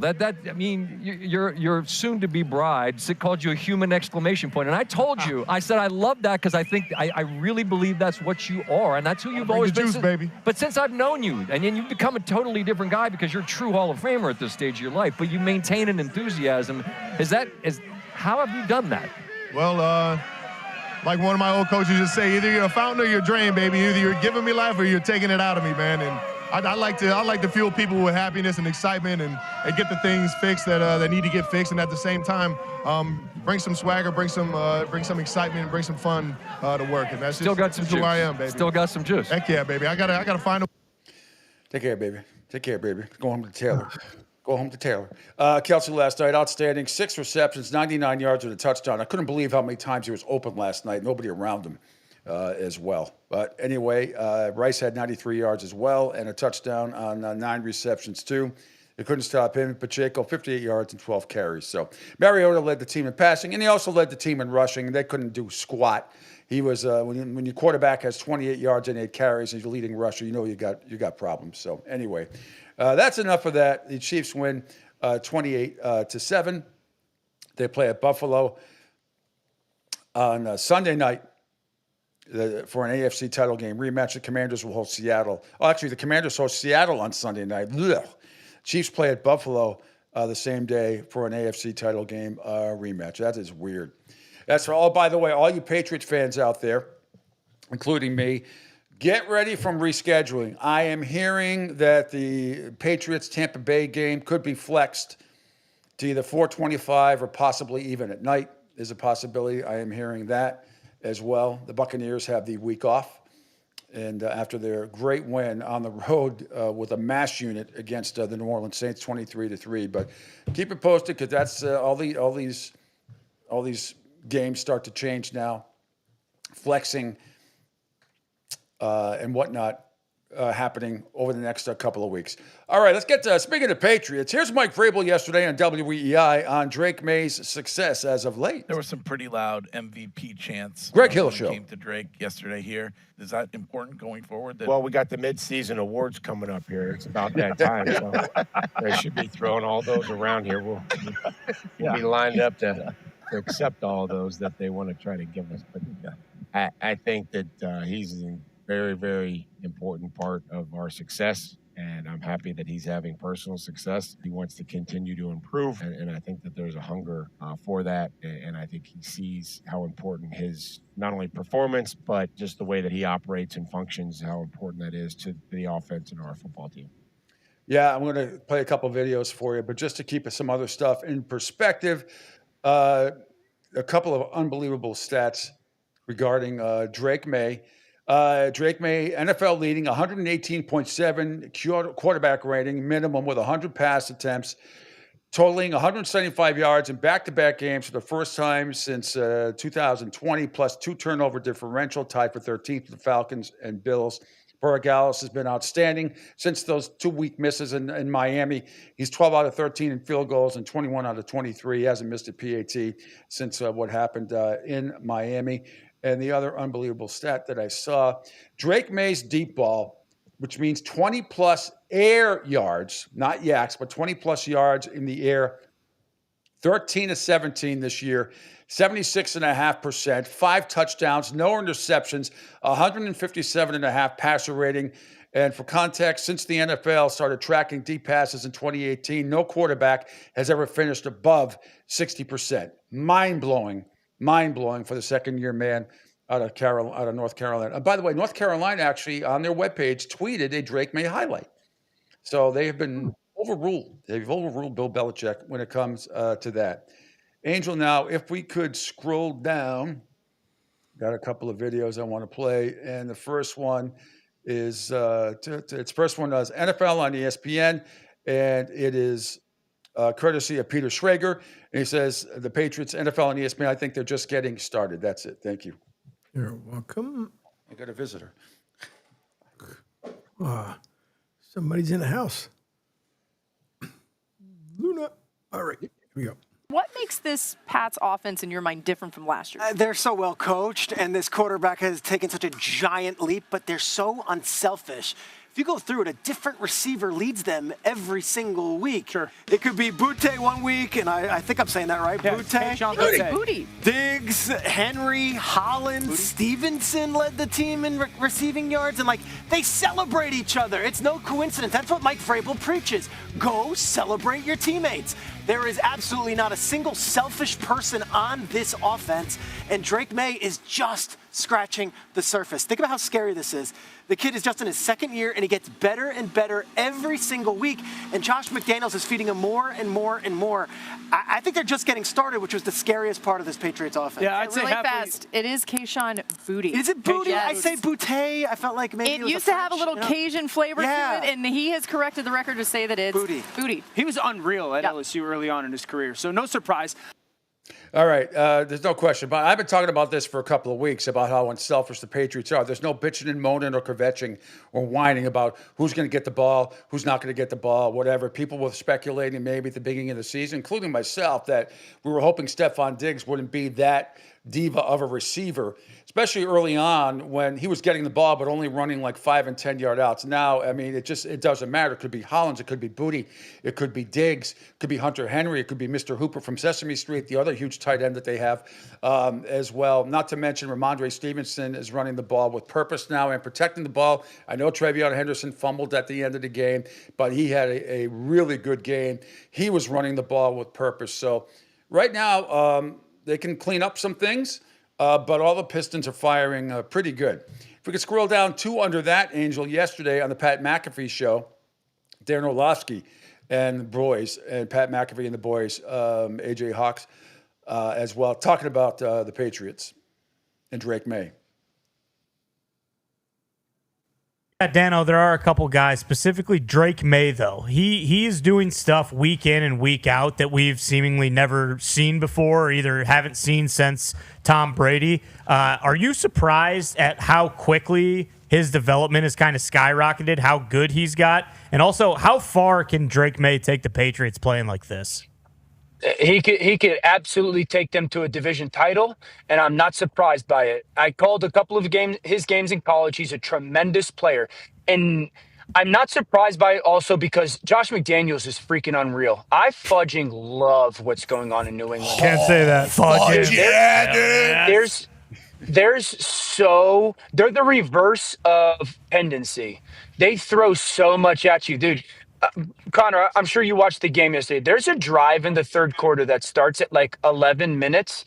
Your soon-to-be bride called you a human exclamation point, and I told you, I said I love that because I think I really believe that's what you are, and that's who you've always been. Juice, baby. But since I've known you, and then you've become a totally different guy because you're a true Hall of Famer at this stage of your life. But you maintain an enthusiasm. How have you done that? Well, like one of my old coaches used to say, either you're a fountain or you're a drain, baby. Either you're giving me life or you're taking it out of me, man. And I like to fuel people with happiness and excitement and get the things fixed that need to get fixed, and at the same time bring some swagger, bring some excitement, and bring some fun to work. And that's just who I am, baby. Still got some juice. Heck yeah, baby. I gotta find a. Take care, baby. Take care, baby. Go home to Taylor. Go home to Taylor. Kelce last night, outstanding. 6 receptions, 99 yards with a touchdown. I couldn't believe how many times he was open last night. Nobody around him. As well. But anyway, Rice had 93 yards as well and a touchdown on 9 receptions too. They couldn't stop him. Pacheco, 58 yards and 12 carries. So Mariota led the team in passing, and he also led the team in rushing. They couldn't do squat. He was when your quarterback has 28 yards and 8 carries and you're leading rusher, you know you got problems. So anyway, that's enough of that. The Chiefs win 28-7. They play at Buffalo on Sunday night. for an AFC title game rematch. The Commanders will host Seattle. Oh, actually, the Commanders host Seattle on Sunday night. Ugh. Chiefs play at Buffalo the same day for an AFC title game rematch. That is weird. That's for all. By the way, all you Patriots fans out there, including me, get ready from rescheduling. I am hearing that the Patriots-Tampa Bay game could be flexed to either 4:25 or possibly even at night is a possibility. I am hearing that as well. The Buccaneers have the week off, and after their great win on the road with a mass unit against the New Orleans Saints, 23-3. But keep it posted because that's all these games start to change now, flexing and whatnot happening over the next couple of weeks. All right, let's get to, speaking of Patriots, here's Mike Vrabel yesterday on WEEI on Drake May's success as of late. There was some pretty loud MVP chants. Greg Hill Show. Came to Drake yesterday here. Is that important going forward? Well, we got the mid-season awards coming up here. It's about that time. So they should be throwing all those around here. We'll be lined up to accept all those that they want to try to give us. But I think that he's a very, very important part of our success, and I'm happy that he's having personal success. He wants to continue to improve, and I think that there's a hunger for that, and I think he sees how important his not only performance, but just the way that he operates and functions, how important that is to the offense and our football team. Yeah, I'm going to play a couple videos for you, but just to keep some other stuff in perspective, a couple of unbelievable stats regarding Drake May. Drake May, NFL leading 118.7 quarterback rating, minimum with 100 pass attempts, totaling 175 yards in back-to-back games for the first time since 2020, plus 2 turnover differential, tied for 13th with the Falcons and Bills. Burgales has been outstanding since those 2 week misses in Miami. He's 12 out of 13 in field goals and 21 out of 23. He hasn't missed a PAT since what happened in Miami. And the other unbelievable stat that I saw, Drake May's deep ball, which means 20-plus air yards, not yaks, but 20-plus yards in the air, 13 of 17 this year, 76.5%, 5 touchdowns, no interceptions, 157.5 passer rating. And for context, since the NFL started tracking deep passes in 2018, no quarterback has ever finished above 60%. Mind-blowing for the second-year man out of North Carolina. And by the way, North Carolina actually, on their webpage, tweeted a Drake May highlight. So they have been overruled. They've overruled Bill Belichick when it comes to that. Angel, now, if we could scroll down, got a couple of videos I want to play. And the first one is, its first one is NFL on ESPN, and it is courtesy of Peter Schrager. And he says, the Patriots, NFL and ESPN, I think they're just getting started. That's it. Thank you. You're welcome. I got a visitor. Somebody's in the house. Luna. All right, here we go. What makes this Pats offense, in your mind, different from last year? They're so well coached, and this quarterback has taken such a giant leap, but they're so unselfish. If you go through it, a different receiver leads them every single week. Sure. It could be Butte one week, and I think I'm saying that right. Yeah, Booty. Diggs, Henry, Hollins, Stevenson led the team in receiving yards, and they celebrate each other. It's no coincidence. That's what Mike Vrabel preaches. Go celebrate your teammates. There is absolutely not a single selfish person on this offense, and Drake May is just scratching the surface. Think about how scary this is. The kid is just in his second year, and he gets better and better every single week, and Josh McDaniels is feeding him more and more and more. I think they're just getting started, which was the scariest part of this Patriots offense. Yeah, I'd say really fast. It is Kayshon Boutte. Is it Boutte? Yes. I say Butte. I felt like maybe it was used to have a little Cajun flavor to it, and he has corrected the record to say that it's Boutte. He was unreal at LSU early on in his career, so no surprise. All right, there's no question. But I've been talking about this for a couple of weeks about how unselfish the Patriots are. There's no bitching and moaning or kvetching or whining about who's going to get the ball, who's not going to get the ball, whatever. People were speculating maybe at the beginning of the season, including myself, that we were hoping Stephon Diggs wouldn't be that diva of a receiver, especially early on when he was getting the ball but only running like 5 and 10-yard outs. Now, I mean, it doesn't matter. It could be Hollins, it could be Booty, it could be Diggs, it could be Hunter Henry, it could be Mr. Hooper from Sesame Street, the other huge tight end that they have as well. Not to mention Ramondre Stevenson is running the ball with purpose now and protecting the ball. I know Travion Henderson fumbled at the end of the game, but he had a really good game. He was running the ball with purpose. So right now, they can clean up some things, but all the Pistons are firing pretty good. If we could scroll down 2 under that, Angel, yesterday on the Pat McAfee show, Darren Orlovsky and the boys, and Pat McAfee and the boys, AJ Hawks as well, talking about the Patriots and Drake May. Yeah, Dano, there are a couple guys, specifically Drake May, though. He is doing stuff week in and week out that we've seemingly never seen before, or either haven't seen since Tom Brady. Are you surprised at how quickly his development has kind of skyrocketed, how good he's got? And also, how far can Drake May take the Patriots playing like this? He could absolutely take them to a division title, and I'm not surprised by it. I called a couple of his games in college. He's a tremendous player, and I'm not surprised by it also because Josh McDaniels is freaking unreal. I fudging love what's going on in New England. Can't say that. Fudge, yeah, dude. They're the reverse of tendency. They throw so much at you, dude. Connor, I'm sure you watched the game yesterday. There's a drive in the third quarter that starts at like 11 minutes,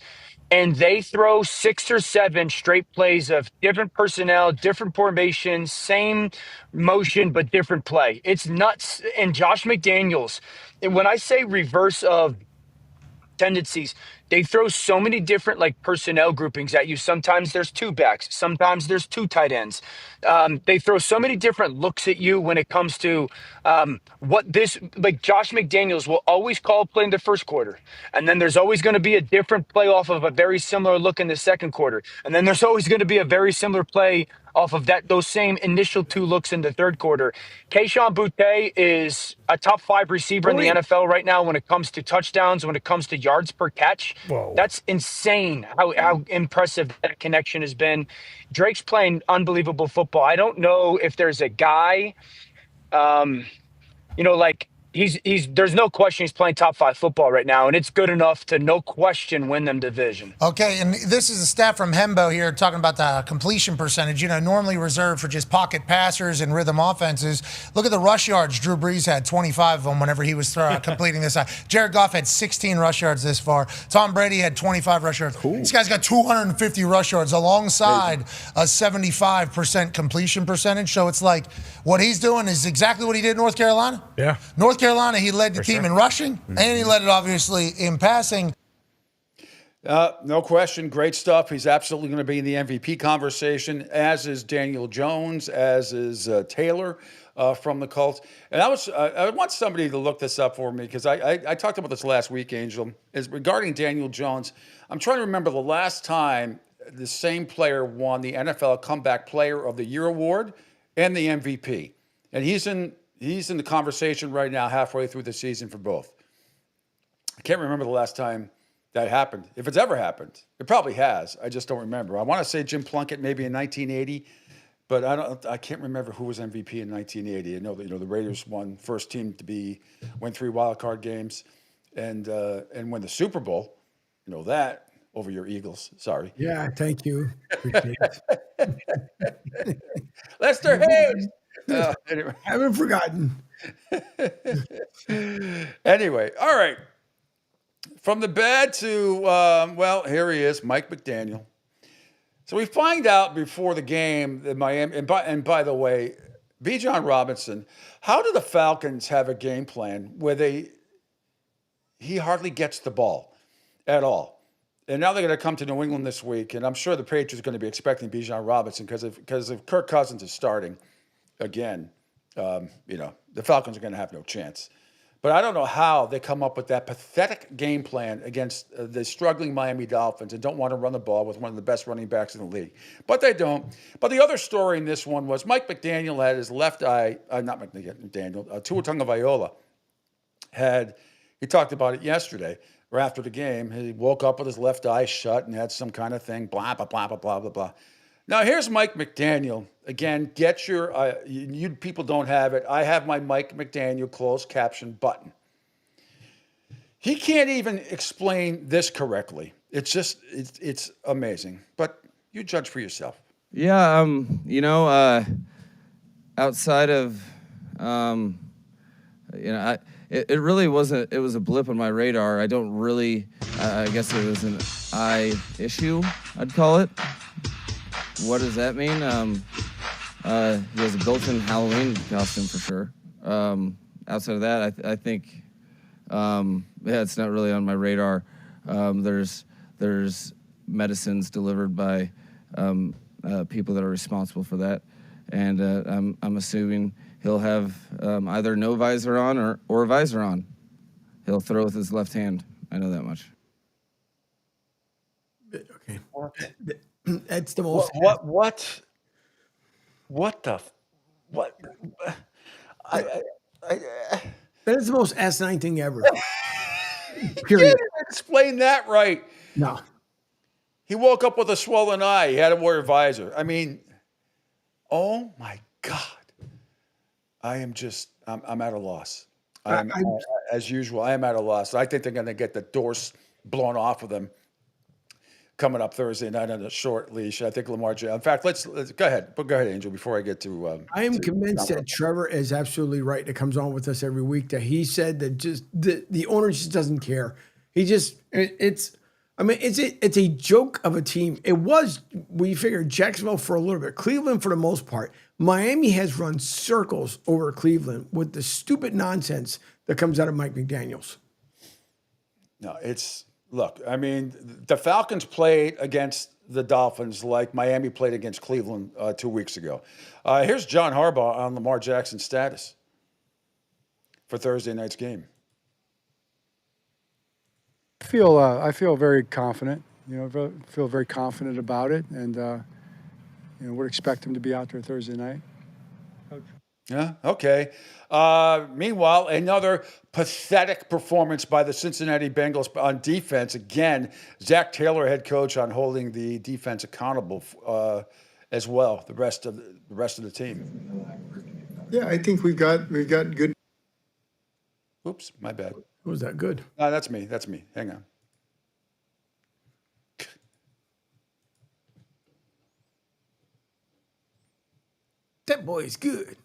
and they throw 6 or 7 straight plays of different personnel, different formations, same motion, but different play. It's nuts. And Josh McDaniels, and when I say reverse of tendencies, they throw so many different like personnel groupings at you. Sometimes there's 2 backs, sometimes there's 2 tight ends. They throw so many different looks at you when it comes to like Josh McDaniels will always call a play in the first quarter, and then there's always going to be a different play off of a very similar look in the second quarter, and then there's always going to be a very similar play off of those same initial 2 looks in the third quarter. Kayshon Boutte is a top 5 receiver in the NFL right now when it comes to touchdowns, when it comes to yards per catch. Whoa. That's insane how impressive that connection has been. Drake's playing unbelievable football. I don't know if there's a guy, like there's no question he's playing top 5 football right now, and it's good enough to no question win them division. Okay, and this is a stat from Hembo here talking about the completion percentage, normally reserved for just pocket passers and rhythm offenses. Look at the rush yards Drew Brees had, 25 of them whenever he was completing this. Jared Goff had 16 rush yards this far. Tom Brady had 25 rush yards. Cool. This guy's got 250 rush yards alongside a 75% completion percentage. So it's like what he's doing is exactly what he did in North Carolina. Yeah. North Carolina, he led the team in rushing, and he led it obviously in passing. No question. Great stuff. He's absolutely going to be in the MVP conversation, as is Daniel Jones, as is Taylor from the Colts. And I want somebody to look this up for me because I talked about this last week, Angel, is regarding Daniel Jones. I'm trying to remember the last time the same player won the NFL Comeback Player of the Year award and the MVP. And he's in the conversation right now, halfway through the season for both. I can't remember the last time that happened. If it's ever happened, it probably has. I just don't remember. I want to say Jim Plunkett maybe in 1980, but I can't remember who was MVP in 1980. I know that the Raiders won, first team to win 3 wild card games, and win the Super Bowl. You know that over your Eagles. Sorry. Yeah, thank you. Appreciate it. Lester Hayes. Anyway. Haven't forgotten. Anyway, all right. From the bad to, here he is, Mike McDaniel. So we find out before the game that Miami, and by the way, Bijan Robinson, how do the Falcons have a game plan where he hardly gets the ball at all? And now they're going to come to New England this week, and I'm sure the Patriots are going to be expecting Bijan Robinson because if Kirk Cousins is starting again, the Falcons are going to have no chance. But I don't know how they come up with that pathetic game plan against the struggling Miami Dolphins and don't want to run the ball with one of the best running backs in the league. But they don't. But the other story in this one was Mike McDaniel had his left eye, not McDaniel, Tua Tagovailoa he talked about it yesterday, or after the game, he woke up with his left eye shut and had some kind of thing, blah, blah, blah, blah, blah, blah, blah. Now, here's Mike McDaniel. Again, get your, you people don't have it. I have my Mike McDaniel closed caption button. He can't even explain this correctly. It's just, it's amazing. But you judge for yourself. Yeah, outside of, it really wasn't, it was a blip on my radar. I don't really, I guess it was an eye issue, I'd call it. What does that mean? He has a built-in Halloween costume for sure. Outside of that, I think, it's not really on my radar. There's medicines delivered by people that are responsible for that, and I'm assuming he'll have either no visor on or a visor on. He'll throw with his left hand. I know that much. Okay. That's the most. What the? What? That is the most asinine thing ever. You Period. can't explain that right. No. He woke up with a swollen eye. He had to wear a visor. I mean, oh my God. I'm at a loss. As usual, I am at a loss. I think they're going to get the doors blown off of them coming up Thursday night on a short leash. I think Lamar Jackson. In fact, let's go ahead. Go ahead, Angel, before I get to. I am convinced that Trevor is absolutely right. That comes on with us every week. That he said that just the owner just doesn't care. He just it's a joke of a team. It was, we figured Jacksonville for a little bit, Cleveland for the most part. Miami has run circles over Cleveland with the stupid nonsense that comes out of Mike McDaniels. No, look, I mean, the Falcons played against the Dolphins like Miami played against Cleveland 2 weeks ago. Here's John Harbaugh on Lamar Jackson's status for Thursday night's game. I feel very confident. Feel very confident about it, and would expect him to be out there Thursday night. Coach. Yeah. Okay. Meanwhile, another pathetic performance by the Cincinnati Bengals on defense. Again, Zach Taylor, head coach, on holding the defense accountable as well. The rest of the team. Yeah, I think we've got good. Oops, my bad. Was that good? No, that's me. Hang on. That boy is good.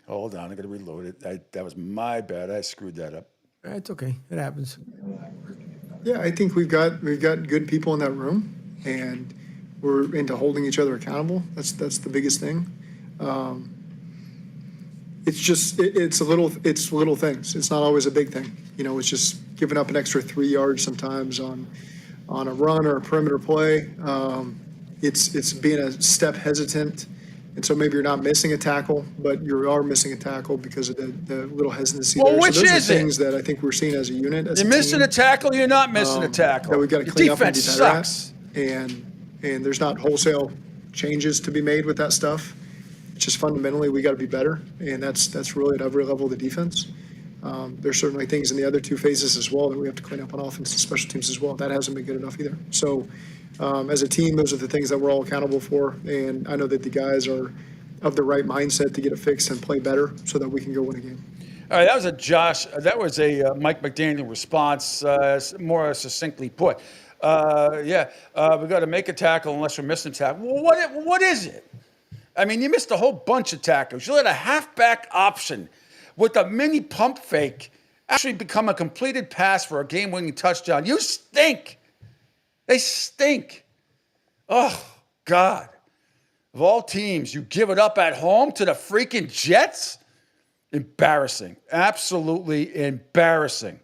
Hold on, I got to reload it. That was my bad. I screwed that up. It's okay. It happens. Yeah, I think we've got good people in that room, and we're into holding each other accountable. That's the biggest thing. It's just it's little things. It's not always a big thing. It's just giving up an extra 3 yards sometimes on a run or a perimeter play. It's being a step hesitant, and so maybe you're not missing a tackle, but you are missing a tackle because of the little hesitancy Well, there. which so those is are it? things that I think we're seeing as a unit. You're missing a tackle. You're not missing a tackle. That we've got to Your clean up and defense be better sucks. at. And there's not wholesale changes to be made with that stuff. It's just fundamentally we got to be better, and that's really at every level of the defense. There's certainly things in the other two phases as well that we have to clean up on offense and special teams as well. That hasn't been good enough either. So as a team, those are the things that we're all accountable for, and I know that the guys are of the right mindset to get it fixed and play better so that we can go win a game. All right, that was a Mike McDaniel response, more succinctly put. We got to make a tackle unless we're missing a tackle. Well, what is it? I mean, you missed a whole bunch of tackles. You let a halfback option with a mini pump fake actually become a completed pass for a game-winning touchdown. You stink. They stink. Oh, God. Of all teams, you give it up at home to the freaking Jets? Embarrassing. Absolutely embarrassing.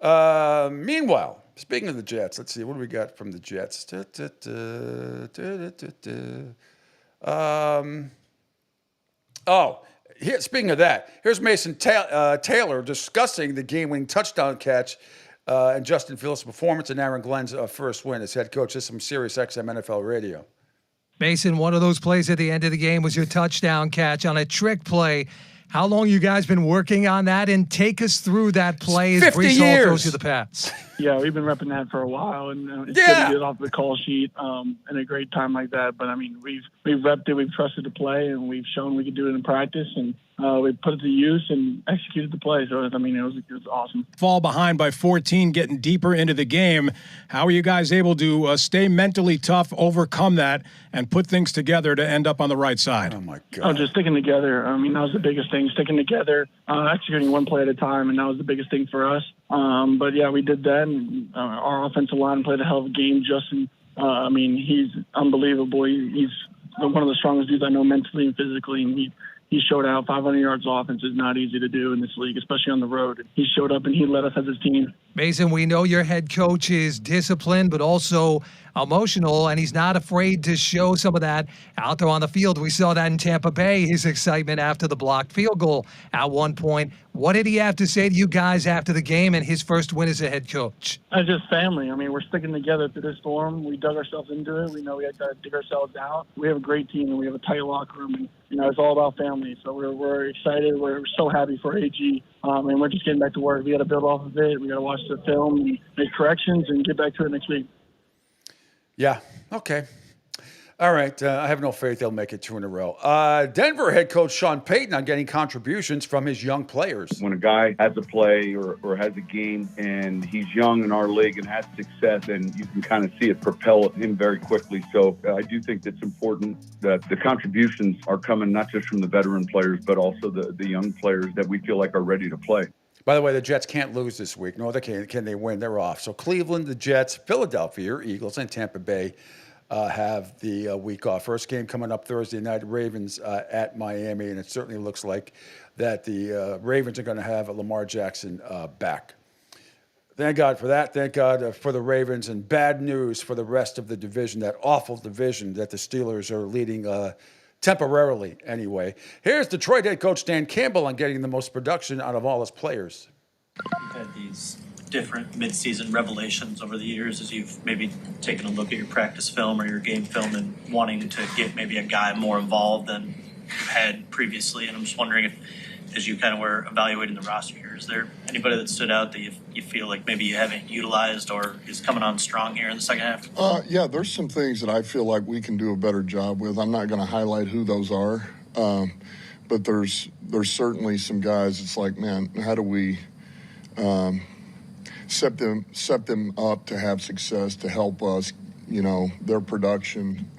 Meanwhile, speaking of the Jets, let's see, what do we got from the Jets? Speaking of that, here's Mason Taylor discussing the game-winning touchdown catch and Justin Fields' performance and Aaron Glenn's first win as head coach. This is some Sirius XM NFL radio. Mason, one of those plays at the end of the game was your touchdown catch on a trick play. how long you guys been working on that, and take us through that play as 50 Brees Hall years. throws you the pass. Yeah, we've been repping that for a while, and it's Yeah. good to get it off the call sheet in a great time like that. But I mean, we've repped it, we've trusted the play, and we've shown we could do it in practice, and we put it to use and executed the play. So I mean, it was awesome. Fall behind by 14, getting deeper into the game. How are you guys able to stay mentally tough, overcome that, and put things together to end up on the right side? Oh my Oh, just sticking together. I mean, that was the biggest thing. Sticking together, executing one play at a time, and that was the biggest thing for us. But yeah, we did that. And, our offensive line played a hell of a game. Justin, I mean, he's unbelievable. He's one of the strongest dudes I know mentally and physically, and he showed out. 500 yards offense is not easy to do in this league, especially on the road. He showed up and he led us as his team. Mason, we know your head coach is disciplined, but also emotional, and he's not afraid to show some of that out there on the field. We saw that in Tampa Bay, his excitement after the blocked field goal at one point. What did he have to say to you guys after the game and his first win as a head coach? As just family. I mean, we're sticking together through this storm. We dug ourselves into it. We know we had to dig ourselves out. We have a great team, and we have a tight locker room, and it's all about family. So we're excited. We're so happy for AG, and we're just getting back to work. We got to build off of it. We got to watch the film and make corrections and get back to it next week. Yeah. Okay. All right. I have no faith they'll make it 2 in a row. Denver head coach Sean Payton on getting contributions from his young players. When a guy has a play or has a game and he's young in our league and has success, and you can kind of see it propel him very quickly. So I do think it's important that the contributions are coming not just from the veteran players, but also the young players that we feel like are ready to play. By the way, the Jets can't lose this week. No, they can't. Can they win? They're off. So Cleveland, the Jets, Philadelphia, Eagles, and Tampa Bay have the week off. First game coming up Thursday night, Ravens at Miami, and it certainly looks like that the Ravens are going to have Lamar Jackson back. Thank God for that. Thank God for the Ravens, and bad news for the rest of the division, that awful division that the Steelers are leading temporarily anyway. Here's Detroit head coach Dan Campbell on getting the most production out of all his players. You've had these different midseason revelations over the years as you've maybe taken a look at your practice film or your game film and wanting to get maybe a guy more involved than you've had previously. And I'm just wondering if, as you kind of were evaluating the roster here, is there anybody that stood out that you feel like maybe you haven't utilized or is coming on strong here in the second half? Yeah, there's some things that I feel like we can do a better job with. I'm not going to highlight who those are, but there's certainly some guys. It's like, man, how do we set them up to have success, to help us, their production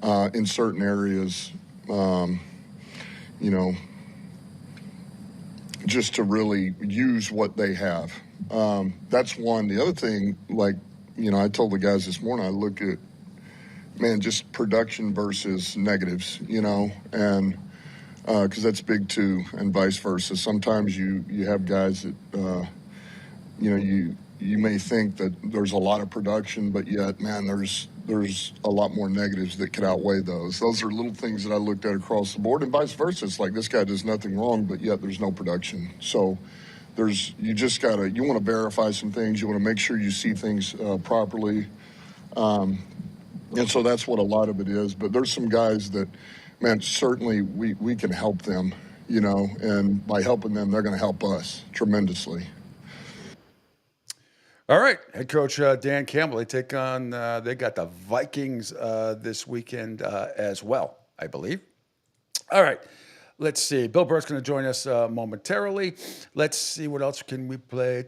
in certain areas, just to really use what they have. That's one. The other thing, I told the guys this morning, I look at, just production versus negatives, and because that's big too, and vice versa. Sometimes you have guys that, you may think that there's a lot of production, but yet, there's a lot more negatives that could outweigh those. Those are little things that I looked at across the board, and vice versa. It's like this guy does nothing wrong, but yet there's no production. So you want to verify some things. You want to make sure you see things properly. And so that's what a lot of it is. But there's some guys that, certainly we can help them, and by helping them, they're going to help us tremendously. All right, head coach Dan Campbell. They take on, they got the Vikings this weekend as well, I believe. All right, let's see. Bill Burke's going to join us momentarily. Let's see, what else can we play?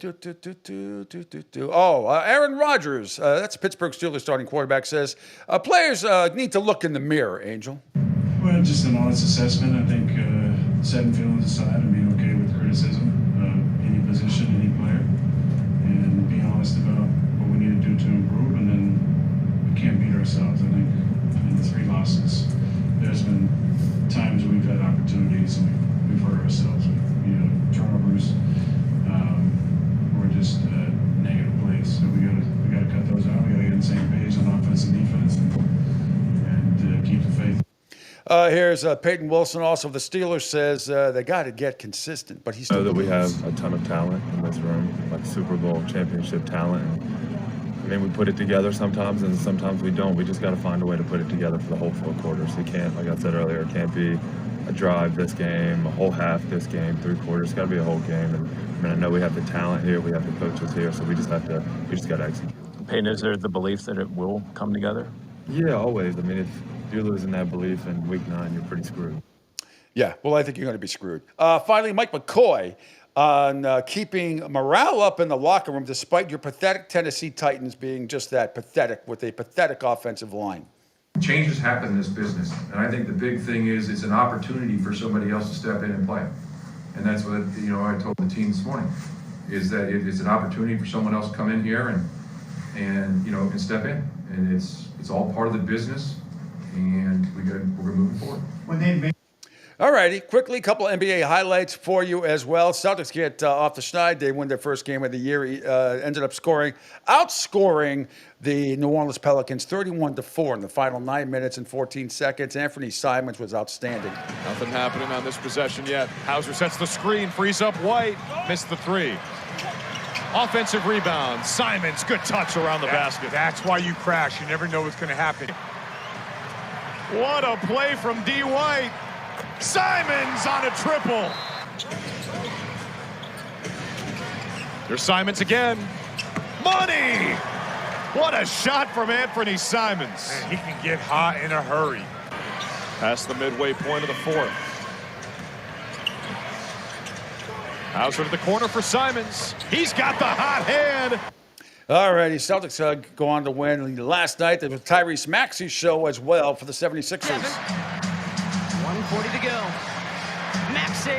Aaron Rodgers, that's Pittsburgh Steelers starting quarterback, says players need to look in the mirror, Angel. Well, just an honest assessment. I think setting feelings aside and being okay with criticism of any position, any player, and being honest about what we need to do to improve, and then we can't beat ourselves. I think in the 3 losses, there's been times we've had opportunities and we've hurt ourselves. Turnovers, or just negative plays. So we gotta cut those out. We gotta get on the same page on offense and defense, and keep the faith. Here's Peyton Wilson, also of the Steelers, says they got to get consistent, but he's still. I know that we have a ton of talent in this room, like Super Bowl championship talent. We put it together sometimes, and sometimes we don't. We just got to find a way to put it together for the whole 4 quarters. It can't, like I said earlier, it can't be a drive this game, a whole half this game, 3 quarters. It's got to be a whole game. And I mean, I know we have the talent here, we have the coaches here, so we just got to execute. Peyton, is there the belief that it will come together? Yeah, always. I mean, if you're losing that belief in week 9, you're pretty screwed. Yeah, well, I think you're going to be screwed. Finally, Mike McCoy on keeping morale up in the locker room despite your pathetic Tennessee Titans being just that, pathetic, with a pathetic offensive line. Changes happen in this business, and I think the big thing is it's an opportunity for somebody else to step in and play. And that's what, I told the team this morning, is that it's an opportunity for someone else to come in here and step in. And it's all part of the business, and we're moving forward. All righty, quickly, a couple NBA highlights for you as well. Celtics get off the schneid. They win their first game of the year. Ended up outscoring the New Orleans Pelicans 31-4 in the final 9 minutes and 14 seconds. Anthony Simons was outstanding. Nothing happening on this possession yet. Hauser sets the screen, frees up White, missed the 3. Offensive rebound. Simons, good touch around the basket. That's why you crash. You never know what's going to happen. What a play from D. White. Simons on a triple. There's Simons again. Money! What a shot from Anthony Simons. Man, he can get hot in a hurry. Past the midway point of the 4th. Hauser to the corner for Simons. He's got the hot hand. All righty, Celtics go on to win. Last night, there was Tyrese Maxey's show as well for the 76ers. 1:40 to go. Maxey.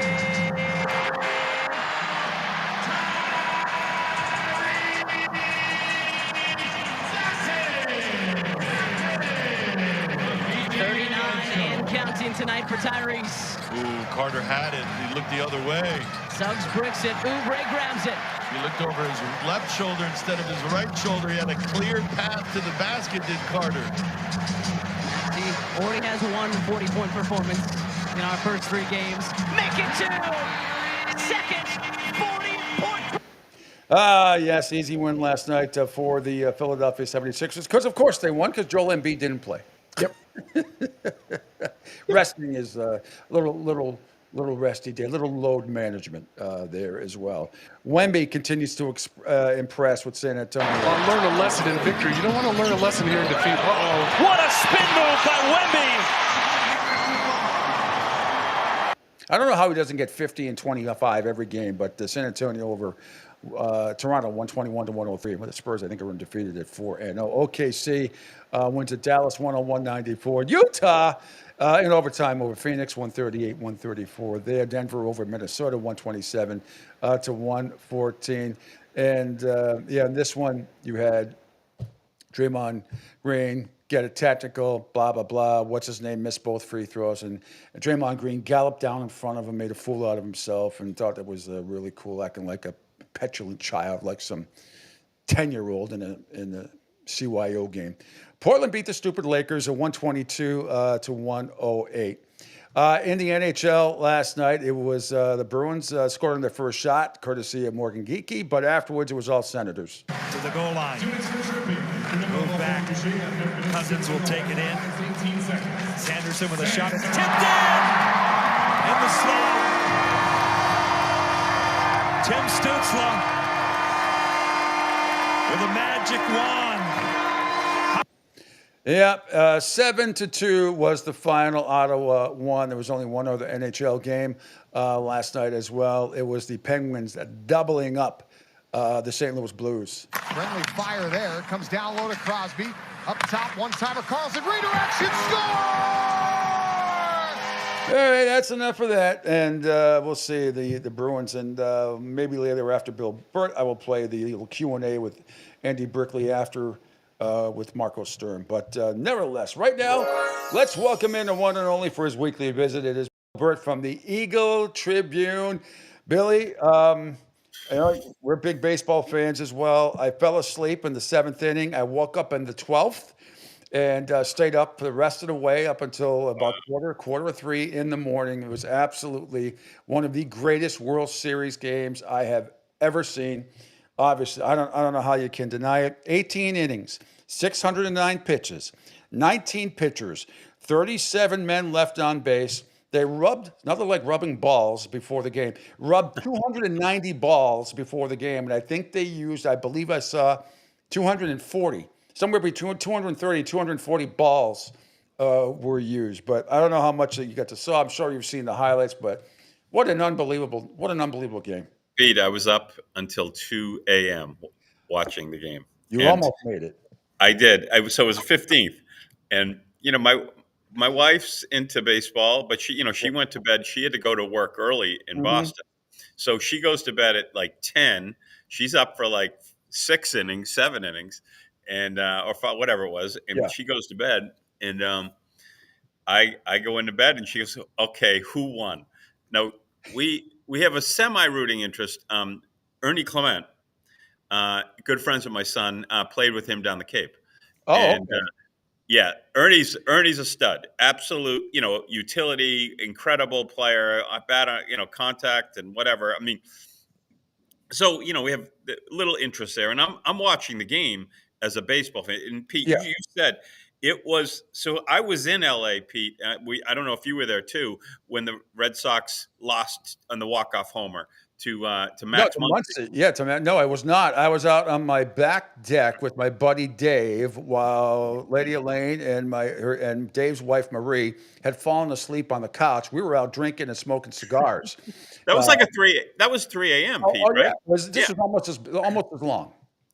39 and counting tonight for Tyrese. Ooh, Carter had it. He looked the other way. Suggs bricks it. Oubre grabs it. He looked over his left shoulder instead of his right shoulder. He had a clear path to the basket, did Carter. He already has one 40-point performance in our first 3 games. Make it 2. Second 40-point. Yes, easy win last night for the Philadelphia 76ers. Because, of course, they won because Joel Embiid didn't play. Yep. Resting is a little resty day, little load management there as well. Wemby continues to impress with San Antonio. Learn a lesson in victory. You don't want to learn a lesson here in defeat. Uh-oh. What a spin move by Wemby. I don't know how he doesn't get 50 and 25 every game, but San Antonio over Toronto 121-103. With the Spurs, I think, are undefeated at 4-0. OKC wins at Dallas 101-94. Utah in overtime over Phoenix 138-134 there. Denver over Minnesota 127-114. And in this one you had Draymond Green get a technical, blah, blah, blah. What's his name? Missed both free throws. And Draymond Green galloped down in front of him, made a fool out of himself, and thought that was really cool, acting like a petulant child, like some 10-year-old in a CYO game. Portland beat the stupid Lakers at 122-108. In the NHL last night, it was the Bruins scoring their first shot, courtesy of Morgan Geekie, but afterwards it was all Senators. To the goal line. Move back. Cousins will take it in. Sanderson with a shot. It's tipped in the slot. Tim Stützle with a magic wand. Yeah, 7-2 was the final. Ottawa won. There was only one other NHL game last night as well. It was the Penguins doubling up the St. Louis Blues. Friendly fire there. Comes down low to Crosby. Up top, one-timer. Carlson, redirection, score! All right, that's enough of that. And we'll see the Bruins. And maybe later after Bill Burt, I will play the little Q&A with Andy Brickley after with Marco Stern. But nevertheless, right now, let's welcome in the one and only for his weekly visit. It is Burt from the Eagle Tribune. Billy, we're big baseball fans as well. I fell asleep in the 7th inning. I woke up in the 12th and stayed up for the rest of the way up until about quarter of 3 in the morning. It was absolutely one of the greatest World Series games I have ever seen. Obviously, I don't know how you can deny it. 18 innings, 609 pitches, 19 pitchers, 37 men left on base. They rubbed, nothing like rubbing balls before the game, rubbed 290 balls before the game. And I think they used, I believe I saw 240, somewhere between 230 and 240 balls were used. But I don't know how much that you got to saw. I'm sure you've seen the highlights, but what an unbelievable game. Pete, I was up until 2 a.m. watching the game. You almost made it. I did. So it was the 15th. And, my wife's into baseball, but she went to bed. She had to go to work early in Boston. So she goes to bed at like 10. She's up for like 7 innings, and or whatever it was. And she goes to bed, and I go into bed, and she goes, "Okay, who won?" Now we have a semi-rooting interest. Ernie Clement, good friends with my son, played with him down the Cape. And, yeah, Ernie's a stud, absolute, utility, incredible player, bad, contact and whatever. I mean, so we have a little interest there, and I'm watching the game as a baseball fan. And Pete, you said it was. So I was in LA, Pete. I don't know if you were there too when the Red Sox lost on the walk-off homer to Max Muncy. No, I was not. I was out on my back deck with my buddy Dave while Lady Elaine and Dave's wife Marie had fallen asleep on the couch. We were out drinking and smoking cigars. That was That was 3 a.m. Pete, right? Yeah. This was almost as long.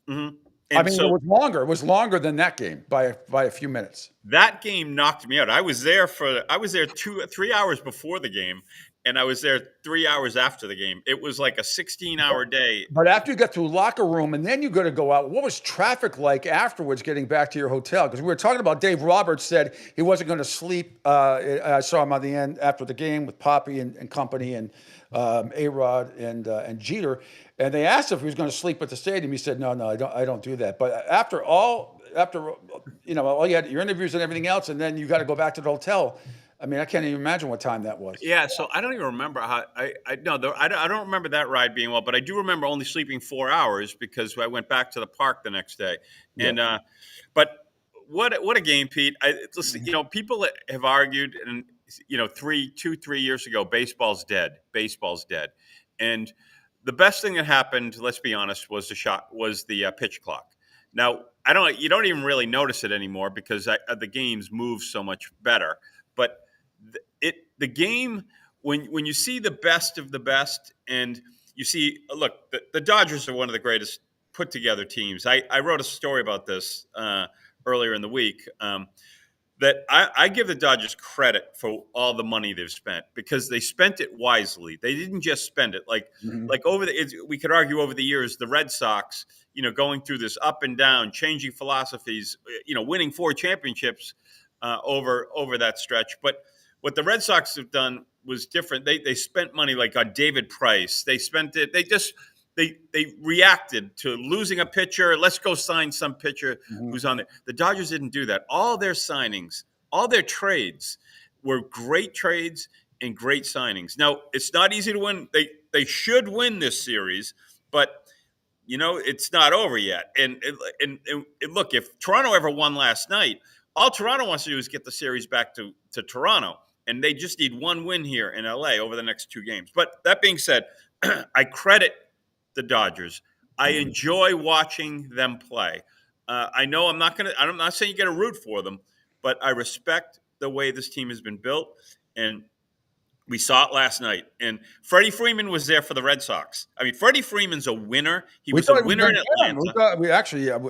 Mm-hmm. I mean, it was longer. It was longer than that game by a few minutes. That game knocked me out. I was there 3 hours before the game, and I was there 3 hours after the game. It was like a 16-hour day. But after you got through locker room and then you got to go out, what was traffic like afterwards getting back to your hotel? Because we were talking about Dave Roberts said he wasn't going to sleep. I saw him on the end after the game with Poppy and company and A-Rod and Jeter. And they asked if he was going to sleep at the stadium. He said, no, I don't do that. But after all you had your interviews and everything else, and then you got to go back to the hotel. I mean, I can't even imagine what time that was. Yeah, so I don't even remember how. I don't remember that ride being well, but I do remember only sleeping 4 hours because I went back to the park the next day. And but what a game, Pete. Listen, people have argued, and 3 years ago, baseball's dead. Baseball's dead, and the best thing that happened, let's be honest, was the pitch clock. Now you don't even really notice it anymore because the games move so much better, but the game when you see the best of the best and you see the Dodgers are one of the greatest put together teams. I wrote a story about this earlier in the week that I give the Dodgers credit for all the money they've spent because they spent it wisely. They didn't just spend it like we could argue over the years the Red Sox going through this up and down, changing philosophies, winning 4 championships over that stretch, but what the Red Sox have done was different. They spent money like on David Price. They spent it. They reacted to losing a pitcher. Let's go sign some pitcher who's on there. The Dodgers didn't do that. All their signings, all their trades were great trades and great signings. Now, it's not easy to win. They should win this series, but it's not over yet. And look, if Toronto ever won last night, all Toronto wants to do is get the series back to Toronto. And they just need one win here in LA over the next 2 games. But that being said, I credit the Dodgers. I enjoy watching them play. I know I'm not saying you got to root for them, but I respect the way this team has been built. And we saw it last night. And Freddie Freeman was there for the Red Sox. I mean, Freddie Freeman's a winner. He was a winner in Atlanta.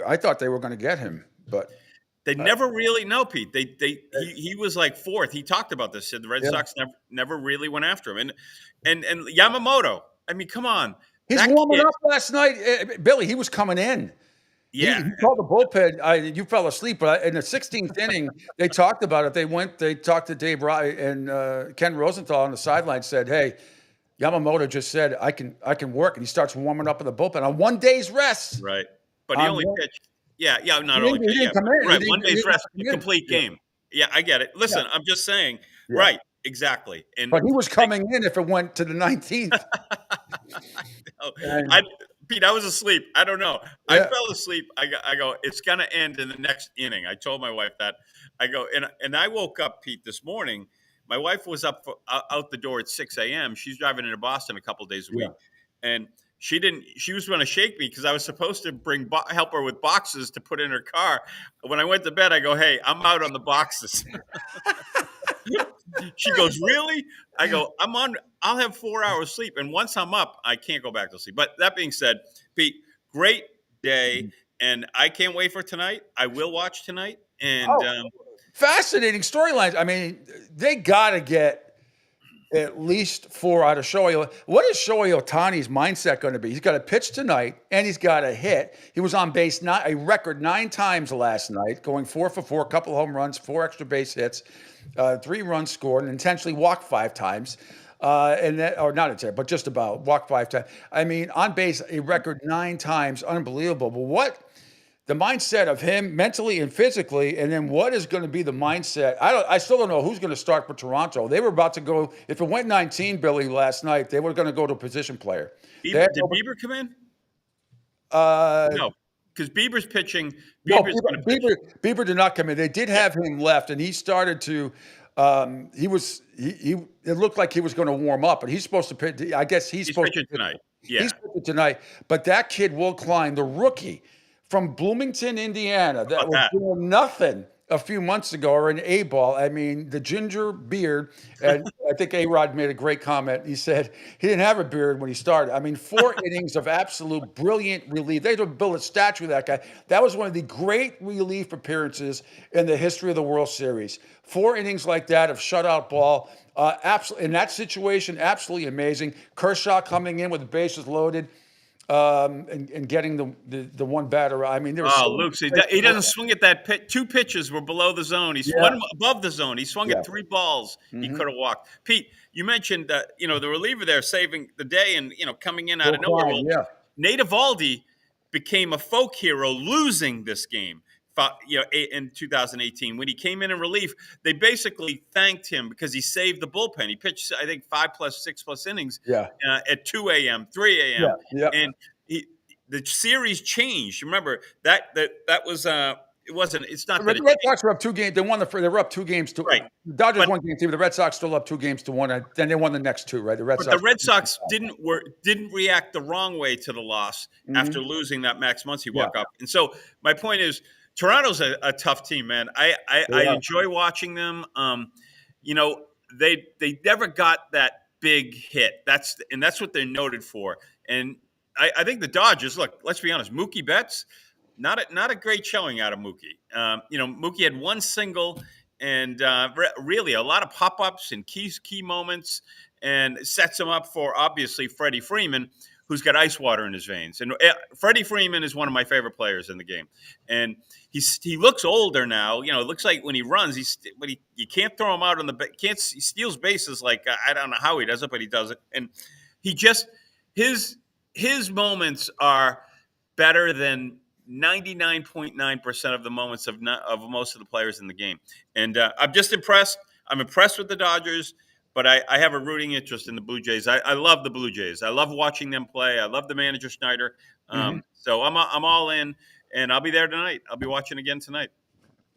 I thought they were going to get him, but they never really Pete. He was like 4th. He talked about this. Said the Red Sox never really went after him. And Yamamoto. I mean, come on. He's warming up last night, Billy. He was coming in. Yeah, he called the bullpen. You fell asleep, but in the 16th inning, they talked about it. They talked to Dave Wright and Ken Rosenthal on the sideline. Said, "Hey, Yamamoto just said I can work," and he starts warming up in the bullpen on 1 day's rest. Right, but he only pitched. Yeah, not only pitched. Right, 1 day's rest, complete game. Yeah, I get it. Listen, I'm just saying. Yeah. Right, exactly. But he was coming in if it went to the 19th. Pete, I was asleep. I don't know. I fell asleep. I go, it's going to end in the next inning. I told my wife that. I go, and I woke up, Pete, this morning. my wife was up out the door at 6 a.m. She's driving into Boston a couple days a week, and she didn't. She was going to shake me because I was supposed to help her with boxes to put in her car. When I went to bed, I go, "Hey, I'm out on the boxes." She goes, "Really?" I go, "I'm on. I'll have 4 hours sleep, and once I'm up, I can't go back to sleep." But that being said, Pete, great day, and I can't wait for tonight. I will watch tonight, and fascinating storylines. I mean, they got to get at least 4 out of Shohei. What is Shohei Ohtani's mindset going to be? He's got to pitch tonight, and he's got to hit. He was on base a record 9 times last night, going 4 for 4, a couple home runs, 4 extra base hits, 3 runs scored, and intentionally walked 5 times. And that, or not intentionally, but just about walked 5 times. I mean, on base a record 9 times, unbelievable. But what the mindset of him mentally and physically, and then what is going to be the mindset? I still don't know who's going to start for Toronto. They were about to go, if it went 19, Billy, last night, they were going to go to a position player. Did Bieber come in? No, because Bieber's pitching. Bieber did not come in. They did have him left, and he started to. It looked like he was going to warm up, but he's supposed to pitch. I guess he's supposed pitching to tonight. Yeah, he's pitching tonight. But that kid, Will Klein, the rookie from Bloomington, Indiana, that was doing nothing a few months ago, or an A-ball. I mean, the ginger beard, and I think A-Rod made a great comment. He said he didn't have a beard when he started. I mean, 4 innings of absolute brilliant relief. They had to build a statue of that guy. That was one of the great relief appearances in the history of the World Series. 4 innings like that of shutout ball. Absolutely, in that situation, absolutely amazing. Kershaw coming in with the bases loaded. And getting the one batter. I mean, there was Luke, he doesn't swing at that pitch. 2 pitches were below the zone. He swung above the zone. He swung at 3 balls. He could have walked. Pete, you mentioned that the reliever there saving the day and coming in out of nowhere. Well, Nate Eovaldi became a folk hero losing this game. In 2018, when he came in relief, they basically thanked him because he saved the bullpen. He pitched, I think, 5+, 6+ innings at 2 a.m., 3 a.m. And the series changed. Remember that was it wasn't. It's not. The Red Sox were up 2 games. They were up 2 games to right. The Dodgers won game 2. The Red Sox still up 2 games to 1. And then they won the next 2. Right. The Red Sox didn't react the wrong way to the loss after losing that Max Muncy walk up. And so my point is, Toronto's a tough team, man. I enjoy watching them. They never got that big hit. That's what they're noted for. And I think the Dodgers, look, let's be honest, Mookie Betts, not a great showing out of Mookie. Mookie had 1 single and really a lot of pop-ups and key moments, and sets him up for obviously Freddie Freeman, who's got ice water in his veins. And Freddie Freeman is one of my favorite players in the game. And he looks older now. It looks like when he runs, you can't throw him out on he steals bases like I don't know how he does it, but he does it. And he just his moments are better than 99.9% of the moments of most of the players in the game. And I'm just impressed. I'm impressed with the Dodgers. But I have a rooting interest in the Blue Jays. I love the Blue Jays. I love watching them play. I love the manager Schneider. So I'm all in, and I'll be there tonight. I'll be watching again tonight.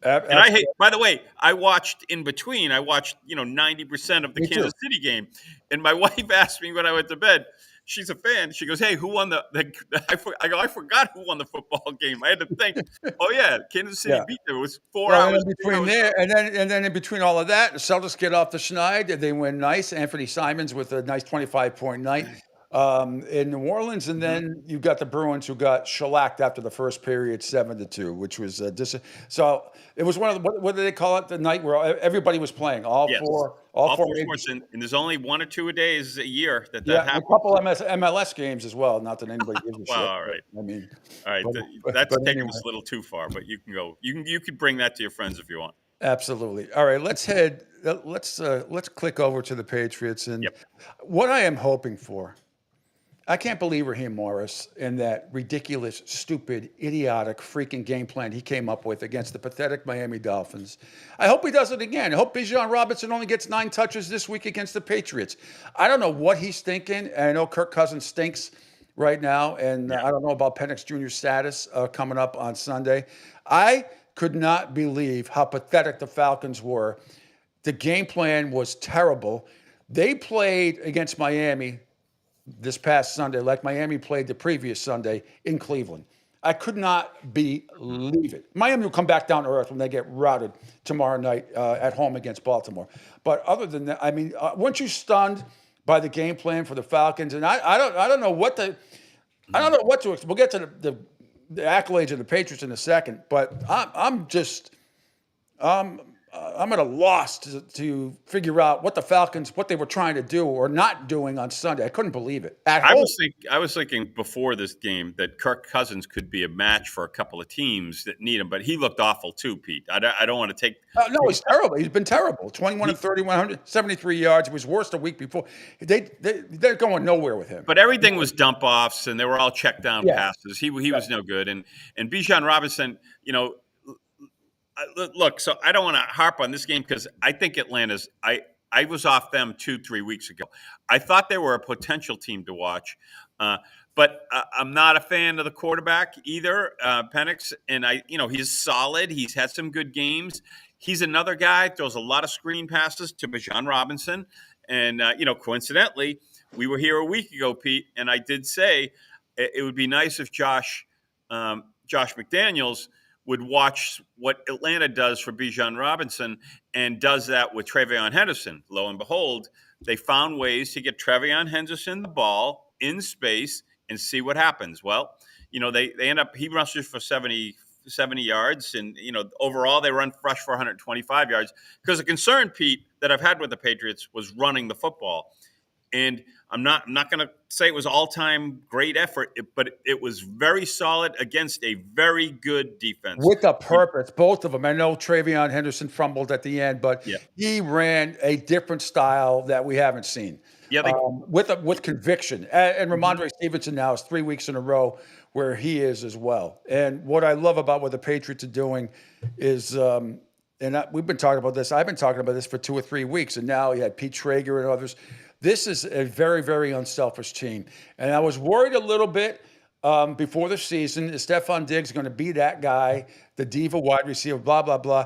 And by the way, I watched in between. I watched 90% of the Kansas City game, and my wife asked me when I went to bed. She's a fan. She goes, "Hey, who won I forgot who won the football game. I had to think. Oh yeah, Kansas City beat them. It was 4 hours between there, and then in between all of that, the Celtics get off the schneid. They win nice. Anthony Simons with a nice 25-point night in New Orleans, and then you've got the Bruins who got shellacked after the first period, 7-2, which was so. It was one of the, what do they call it? The night where everybody was playing. All four sports, and there's only 1 or 2 days a year that happens. A couple MLS games as well. Not that anybody gives a shit. All right. I mean, all right. That's taking us a little too far, but you can go. You could bring that to your friends if you want. Absolutely. All right. Let's click over to the Patriots, and what I am hoping for. I can't believe Raheem Morris and that ridiculous, stupid, idiotic, freaking game plan he came up with against the pathetic Miami Dolphins. I hope he does it again. I hope Bijan Robinson only gets 9 touches this week against the Patriots. I don't know what he's thinking. And I know Kirk Cousins stinks right now, and I don't know about Penix Jr.'s status coming up on Sunday. I could not believe how pathetic the Falcons were. The game plan was terrible. They played against Miami this past Sunday, like Miami played the previous Sunday in Cleveland. I could not believe it. Miami will come back down to earth when they get routed tomorrow night at home against Baltimore. But other than that, I mean, weren't you stunned by the game plan for the Falcons? And I don't know what to expect. We'll get to the accolades of the Patriots in a second, but I'm at a loss to figure out what the Falcons, what they were trying to do or not doing on Sunday. I couldn't believe it. I was thinking before this game that Kirk Cousins could be a match for a couple of teams that need him, but he looked awful too, Pete. I don't want to take. No, he's terrible. He's been terrible. 21 and 31, 173 yards. It was worse the week before. They're going nowhere with him. But everything was dump offs, and they were all check down passes. He was no good, and Bijan Robinson, look, so I don't want to harp on this game because I think Atlanta's. I was off them 2-3 weeks ago. I thought they were a potential team to watch, but I'm not a fan of the quarterback either, Penix. And he's solid. He's had some good games. He's another guy throws a lot of screen passes to Bijan Robinson, and coincidentally, we were here a week ago, Pete, and I did say it would be nice if Josh McDaniels would watch what Atlanta does for Bijan Robinson and does that with Travion Henderson. Lo and behold, they found ways to get Travion Henderson the ball in space and see what happens. Well, they end up, he rushes for 70 yards, and overall they rush for 125 yards. Because the concern, Pete, that I've had with the Patriots was running the football. And I'm not going to say it was all-time great effort, but it was very solid against a very good defense. With a purpose, both of them. I know Travion Henderson fumbled at the end, but he ran a different style that we haven't seen. Yeah, with conviction. And Ramondre Stevenson now is 3 weeks in a row where he is as well. And what I love about what the Patriots are doing is we've been talking about this. I've been talking about this for 2 or 3 weeks, and now you had Pete Traeger and others. This is a very, very unselfish team. And I was worried a little bit before the season. Is Stephon Diggs going to be that guy, the diva wide receiver, blah, blah, blah.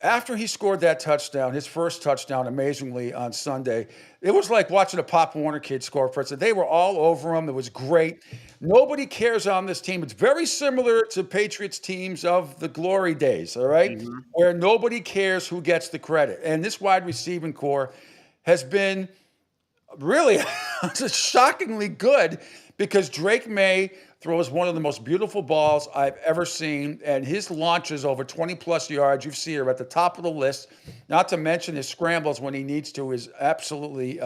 After he scored that touchdown, his first touchdown, amazingly, on Sunday, it was like watching a Pop Warner kid score for instance. They were all over him. It was great. Nobody cares on this team. It's very similar to Patriots teams of the glory days, all right, where nobody cares who gets the credit. And this wide receiving core has been really shockingly good because Drake May throws one of the most beautiful balls I've ever seen, and his launches over 20-plus yards, you see, are at the top of the list. Not to mention his scrambles when he needs to is absolutely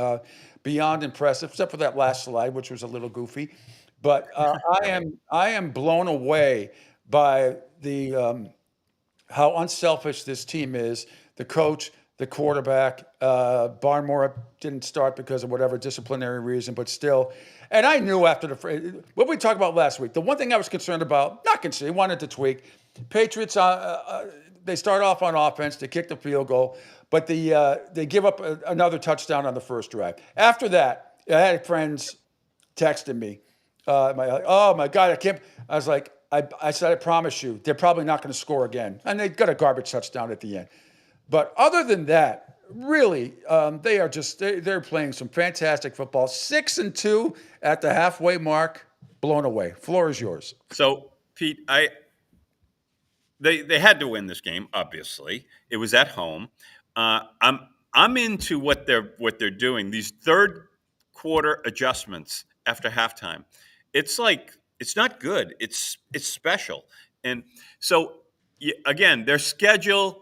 beyond impressive, except for that last slide, which was a little goofy. But I am blown away by the how unselfish this team is. The coach, the quarterback, Barmore didn't start because of whatever disciplinary reason, but still. And I knew after what we talked about last week, the one thing I was concerned about, not concerned, wanted to tweak. Patriots, they start off on offense, they kick the field goal, but they give up another touchdown on the first drive. After that, I had friends texting me, oh my God, I can't. I was like, I said, I promise you, they're probably not going to score again. And they got a garbage touchdown at the end. But other than that, really, they are they're playing some fantastic football. 6-2 at the halfway mark, blown away. Floor is yours. So, Pete, they had to win this game. Obviously, it was at home. I'm into what they're doing. These third quarter adjustments after halftime. It's not good. It's special. And so, again, their schedule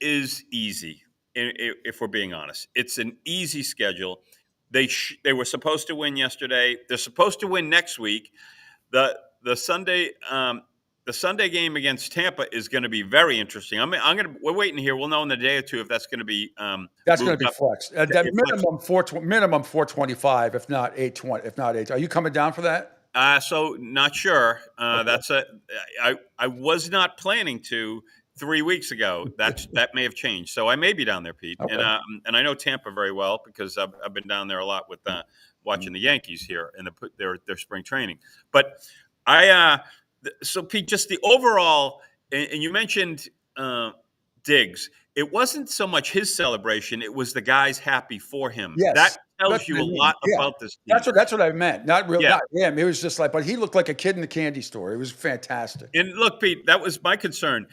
is easy. If we're being honest, it's an easy schedule. They were supposed to win yesterday. They're supposed to win next week. The Sunday game against Tampa is going to be very interesting. We're waiting here. We'll know in a day or two if that's going to be that's going to be flexed. That minimum 425, if not 820, if not 8. Are you coming down for that? So not sure. Okay. I was not planning to 3 weeks ago. That may have changed. So I may be down there, Pete. Okay. And I know Tampa very well because I've been down there a lot with watching the Yankees here and their spring training. But so Pete, just the overall, and you mentioned Diggs, it wasn't so much his celebration; it was the guys happy for him. That Yes, tells that's you what a I mean. lot Yeah, about this team. that's what I meant. Not real, Yeah. not him. It was just like, but he looked like a kid in the candy store. It was fantastic. And look, Pete, that was my concern.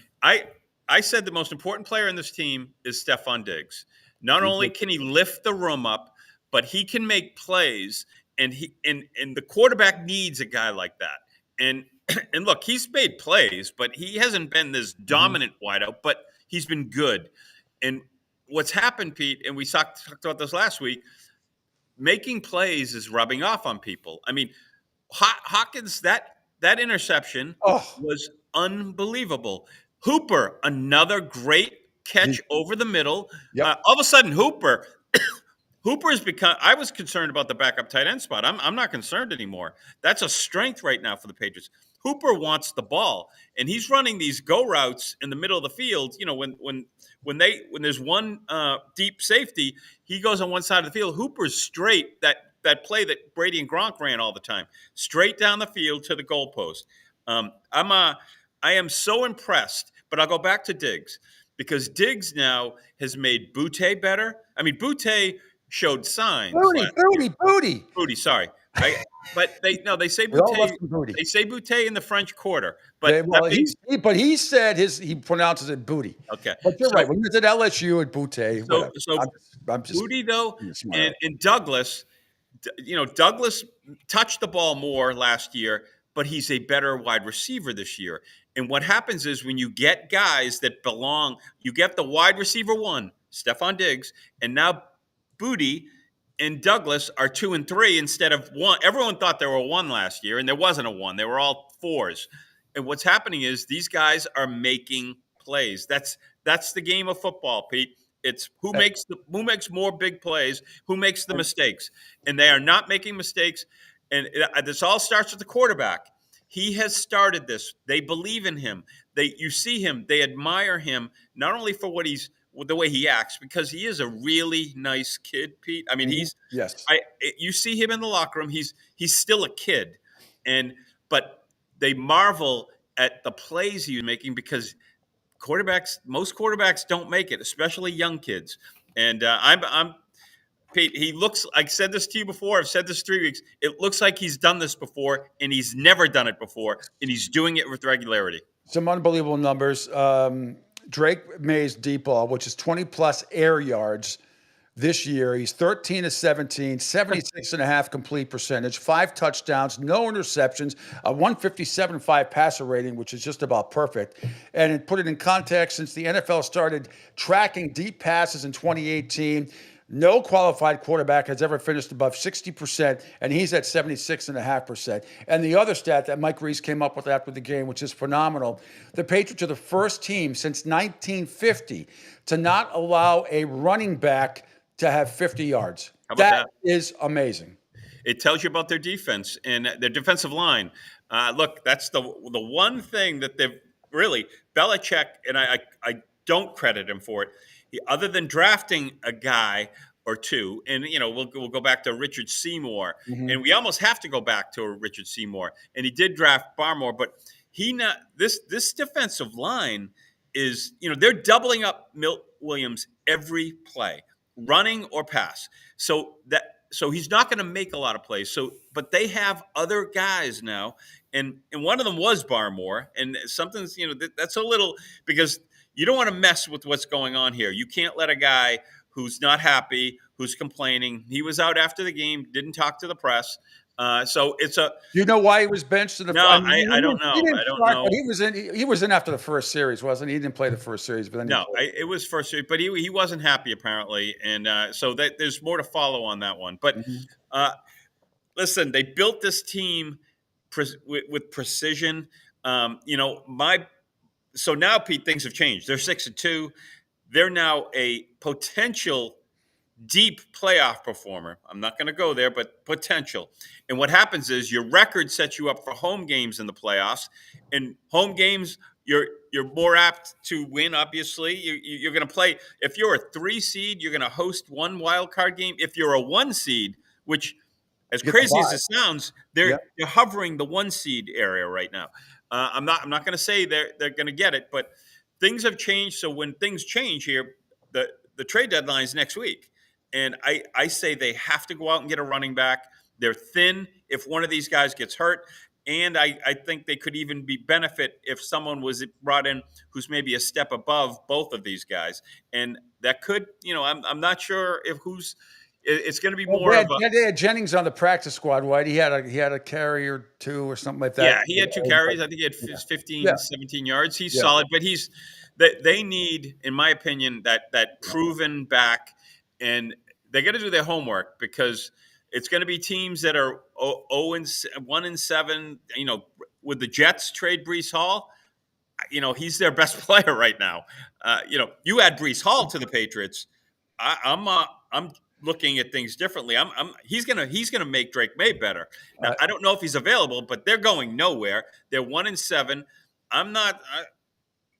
I said the most important player in this team is Stephon Diggs. Not only can he lift the room up, but he can make plays, and the quarterback needs a guy like that. And and look, he's made plays, but he hasn't been this dominant wideout, but he's been good. And what's happened, Pete, and we talked about this last week, making plays is rubbing off on people. I mean, Hawkins, that interception was unbelievable. Hooper, another great catch over the middle. All of a sudden, Hooper has become. I was concerned about the backup tight end spot. I'm not concerned anymore. That's a strength right now for the Patriots. Hooper wants the ball, and he's running these go routes in the middle of the field. You know, when there's one deep safety, he goes on one side of the field. Hooper's straight. That play that Brady and Gronk ran all the time, straight down the field to the goalpost. I am so impressed. But I'll go back to Diggs because Diggs now has made Boutte better. I mean, Boutte showed signs. Booty. Sorry, but they say Boutte. They say Boutte in the French Quarter. But he said he pronounces it booty. Okay, but you're right. When he was at LSU at Boutte, I'm just Booty though, and Douglas. Douglas touched the ball more last year, but he's a better wide receiver this year. And what happens is when you get guys that belong, you get the wide receiver one, Stephon Diggs, and now Booty and Douglas are 2 and 3 instead of 1. Everyone thought there were 1 last year, and there wasn't a 1. They were all 4s. And what's happening is these guys are making plays. That's the game of football, Pete. It's who makes more big plays, who makes the mistakes, and they are not making mistakes. And this all starts with the quarterback. He has started this. They believe in him. You see him. They admire him not only for the way he acts, because he is a really nice kid, Pete. I mean, you see him in the locker room. He's still a kid, but they marvel at the plays he's making because most quarterbacks don't make it, especially young kids. And I'm Pete. He looks. I said this to you before. I've said this 3 weeks. It looks like he's done this before, and he's never done it before, and he's doing it with regularity. Some unbelievable numbers. Drake May's deep ball, which is 20+ air yards this year. He's 13 of 17, 76.5 complete percentage, 5 touchdowns, no interceptions, a 157.5 passer rating, which is just about perfect. And put it in context, since the NFL started tracking deep passes in 2018, no qualified quarterback has ever finished above 60%, and he's at 76.5%. And the other stat that Mike Reese came up with after the game, which is phenomenal, the Patriots are the first team since 1950 to not allow a running back to have 50 yards. How about that? That is amazing. It tells you about their defense and their defensive line. Look, that's the one thing that they've really Belichick, and I don't credit him for it. Other than drafting a guy or two, and we'll go back to Richard Seymour, and we almost have to go back to Richard Seymour, and he did draft Barmore, but this defensive line is they're doubling up Milt Williams every play, running or pass. So he's not going to make a lot of plays. But they have other guys now, and one of them was Barmore, and something's that's a little because. You don't want to mess with what's going on here. You can't let a guy who's not happy, who's complaining. He was out after the game, didn't talk to the press. So it's a. You know why he was benched in the? No, I don't know. I don't know. But he was in after the first series, wasn't he? He didn't play the first series, but then it was first series, but he wasn't happy apparently, and so there's more to follow on that one. But listen, they built this team with precision. So now, Pete, things have changed. They're 6-2. They're now a potential deep playoff performer. I'm not going to go there, but potential. And what happens is your record sets you up for home games in the playoffs. And home games, you're more apt to win, obviously. You're going to play. If you're a 3 seed, you're going to host one wild card game. If you're a 1 seed, which as crazy as it sounds, they're hovering the 1 seed area right now. I'm not going to say they're going to get it, but things have changed. So when things change here, the trade deadline is next week. And I say they have to go out and get a running back. They're thin if one of these guys gets hurt. And I think they could even be benefit if someone was brought in who's maybe a step above both of these guys. And that could, I'm not sure if it's going to be more of a. They had Jennings on the practice squad, right? He had a carry or two or something like that. Yeah, he had 2 carries. I think he had 15, 17 yards. He's solid, but they need, in my opinion, that proven back, and they got to do their homework because it's going to be teams that are 1-7. Would the Jets trade Breece Hall? He's their best player right now. You add Breece Hall to the Patriots. I'm looking at things differently. He's gonna make Drake May better. Now, I don't know if he's available, but they're going nowhere. They're 1-7. I'm not.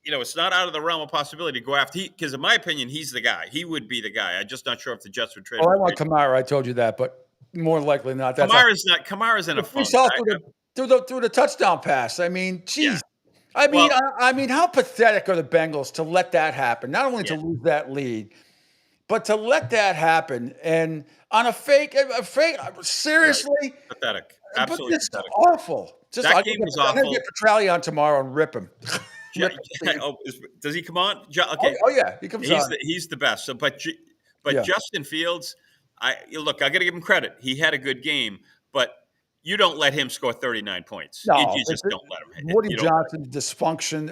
It's not out of the realm of possibility to go after because in my opinion, he's the guy. He would be the guy. I'm just not sure if the Jets would trade him. I want Kamara. I told you that, but more likely than not. Kamara's in a funk. Through the touchdown pass. I mean, geez. Yeah. I mean, how pathetic are the Bengals to let that happen? Not only to lose that lead, but to let that happen and on a fake. Seriously, right. Pathetic. Absolutely, but pathetic. Awful. That game was awful. I'm gonna get Petrelli on tomorrow and rip him. Does he come on? Okay. Oh yeah, he comes on. He's the best. So, but Justin Fields, I got to give him credit. He had a good game, but you don't let him score 39 points. No, you just don't let him. Woody Johnson's dysfunction.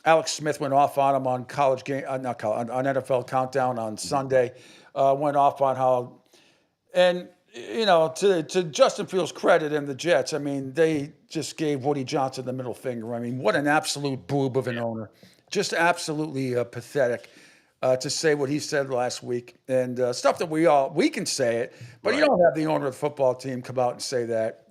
Alex Smith went off on him on college game, not college, on NFL Countdown on Sunday. Went off on how, and to Justin Fields' credit and the Jets, I mean, they just gave Woody Johnson the middle finger. I mean, what an absolute boob of an owner. Just absolutely pathetic to say what he said last week and stuff that we can say it, but you don't have the owner of the football team come out and say that.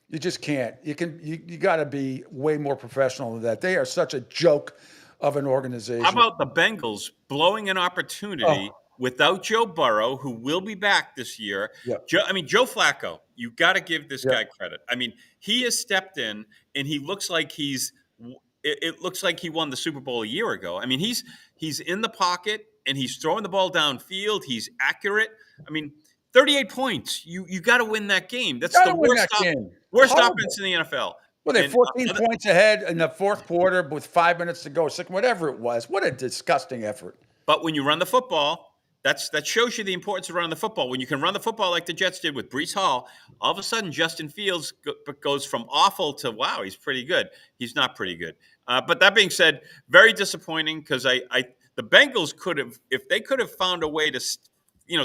You just can't. You gotta be way more professional than that. They are such a joke of an organization. How about the Bengals blowing an opportunity without Joe Burrow, who will be back this year? Yep. Joe Flacco, you got to give this guy credit. I mean, he has stepped in and he looks like it looks like he won the Super Bowl a year ago. I mean, he's in the pocket and he's throwing the ball downfield. He's accurate. I mean, 38 points. You got to win that game. That's the worst offense in the NFL. Well, they're 14 points ahead in the fourth quarter with 5 minutes to go, whatever it was. What a disgusting effort. But when you run the football, that shows you the importance of running the football. When you can run the football like the Jets did with Breece Hall, all of a sudden Justin Fields goes from awful to, wow, he's pretty good. He's not pretty good. But that being said, very disappointing because the Bengals could have, if they could have found a way to,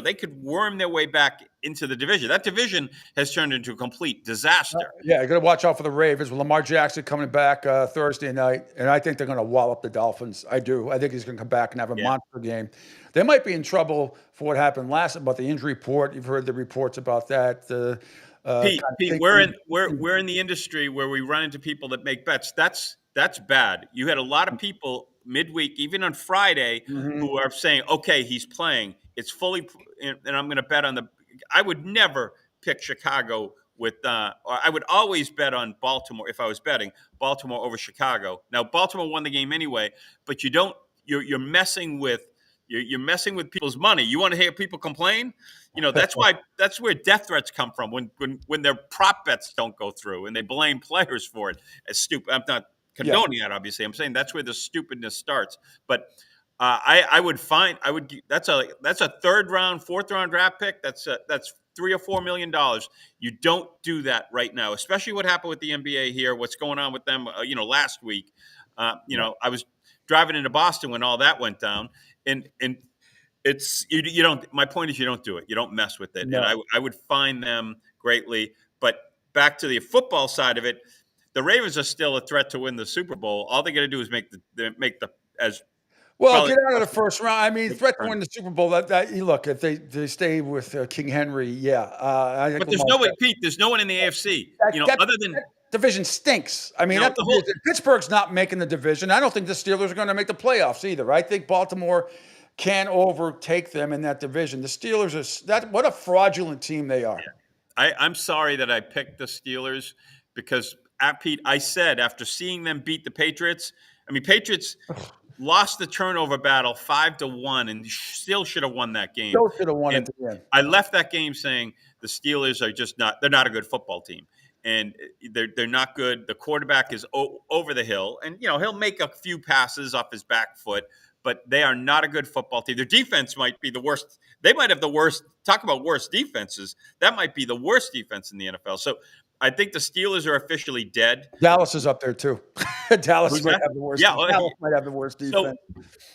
they could worm their way back into the division. That division has turned into a complete disaster. You got to watch out for the Ravens. With Lamar Jackson coming back Thursday night, and I think they're going to wallop the Dolphins. I do. I think he's going to come back and have a monster game. They might be in trouble for what happened last about the injury report. You've heard the reports about that. Pete, we're in the industry where we run into people that make bets. That's bad. You had a lot of people midweek, even on Friday, who are saying, "Okay, he's playing. It's fully," and I'm going to bet on I would never pick Chicago or I would always bet on Baltimore if I was betting Baltimore over Chicago. Now, Baltimore won the game anyway, but you're messing with people's money. You want to hear people complain? That's where death threats come from when their prop bets don't go through and they blame players for it. It's stupid. I'm not condoning that, obviously. I'm saying that's where the stupidness starts. But that's a third round, fourth round draft pick. That's $3 or $4 million. You don't do that right now, especially what happened with the NBA here. What's going on with them? Last week, I was driving into Boston when all that went down, and it's you don't. My point is, you don't do it. You don't mess with it. No. And I would find them greatly. But back to the football side of it, the Ravens are still a threat to win the Super Bowl. All they got to do is make the as well, get out of the first round. I mean, threat to win the Super Bowl. Look, if they stay with King Henry, but there's nobody, Pete. There's no one in the AFC. Other than that division stinks. I mean, Pittsburgh's not making the division. I don't think the Steelers are going to make the playoffs either. I think Baltimore can overtake them in that division. The Steelers what a fraudulent team they are. Yeah. I'm sorry that I picked the Steelers because Pete, I said after seeing them beat the Patriots, I mean, Patriots lost the turnover battle 5-1 and still should have won that game. Still should have won And at the end. I left that game saying the Steelers are just not, they're not a good football team. And they're not good. The quarterback is over the hill. And, he'll make a few passes off his back foot, but they are not a good football team. Their defense might be the worst. They might have the worst. Talk about worst defenses. That might be the worst defense in the NFL. So I think the Steelers are officially dead. Dallas is up there too. Dallas Who's might that? have the worst. Yeah, Dallas might have the worst defense.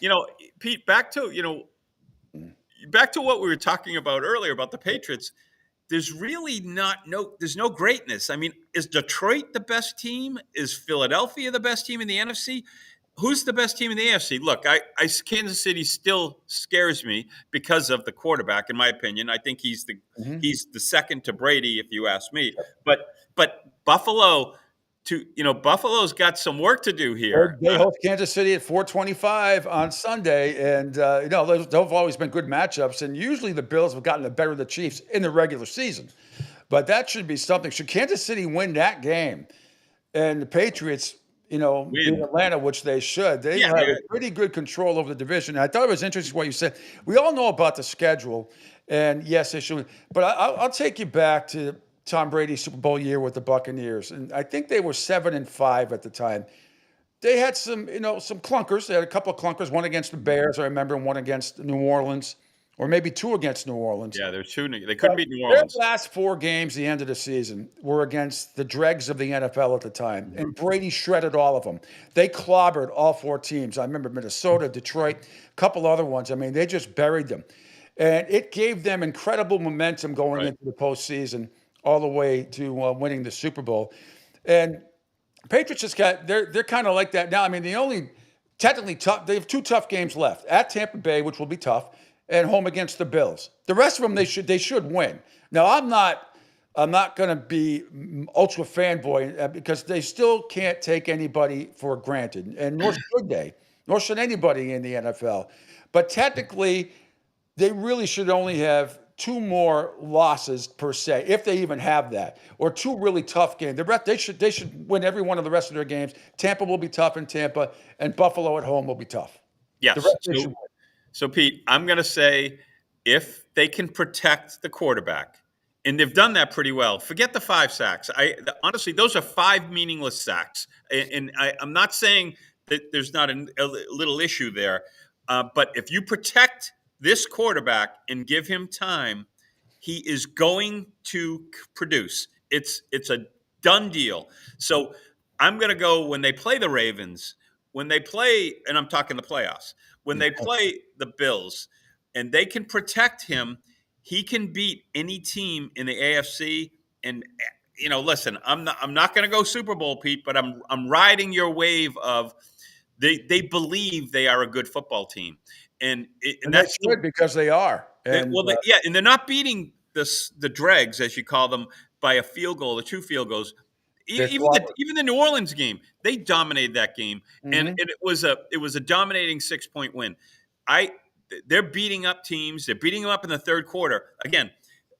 So, Pete, back to what we were talking about earlier about the Patriots. There's really there's no greatness. I mean, is Detroit the best team? Is Philadelphia the best team in the NFC? Who's the best team in the AFC? Look, Kansas City still scares me because of the quarterback. In my opinion, I think he's the second to Brady, if you ask me. But Buffalo, Buffalo's got some work to do here. They host Kansas City at 4:25 on Sunday, and those have always been good matchups. And usually the Bills have gotten the better of the Chiefs in the regular season, but that should be something. Should Kansas City win that game, and the Patriots, beat Atlanta, which they should, they have pretty good control over the division. And I thought it was interesting what you said. We all know about the schedule, and yes, they should. But I'll take you back to Tom Brady's Super Bowl year with the Buccaneers, and I think they were 7-5 at the time. They had some clunkers. They had a couple of clunkers, one against the Bears, I remember, and one against New Orleans, or maybe two against New Orleans. Yeah, there's two. They couldn't beat New Orleans. Their last 4 games, the end of the season, were against the dregs of the NFL at the time, and Brady shredded all of them. They clobbered all 4 teams. I remember Minnesota, Detroit, a couple other ones. I mean, they just buried them, and it gave them incredible momentum going into the postseason, all the way to winning the Super Bowl. And Patriots just they're kind of like that now. I mean, they have 2 tough games left at Tampa Bay, which will be tough, and home against the Bills. The rest of them they should win. Now I'm not going to be ultra fanboy because they still can't take anybody for granted, and nor should they, nor should anybody in the NFL. But technically, they really should only have 2 more losses per se, if they even have that, or 2 really tough games. They should win every one of the rest of their games. Tampa will be tough in Tampa, and Buffalo at home will be tough. Yes. The rest they should win. So, Pete, I'm going to say if they can protect the quarterback, and they've done that pretty well. Forget the 5 sacks. Honestly, those are 5 meaningless sacks, and I'm not saying that there's not a little issue there, but if you protect this quarterback and give him time, he is going to produce. It's a done deal. So I'm going to go when they play the Ravens, when they play, and I'm talking the playoffs, when they play the Bills, and they can protect him, he can beat any team in the AFC. And listen, I'm not going to go Super Bowl, Pete, but I'm riding your wave of they believe they are a good football team. And that's good because they are. And, and they're not beating the dregs, as you call them, by a field goal or 2 field goals. Even the New Orleans game, they dominated that game, and it was a dominating 6-point win. They're beating up teams. They're beating them up in the third quarter. Again,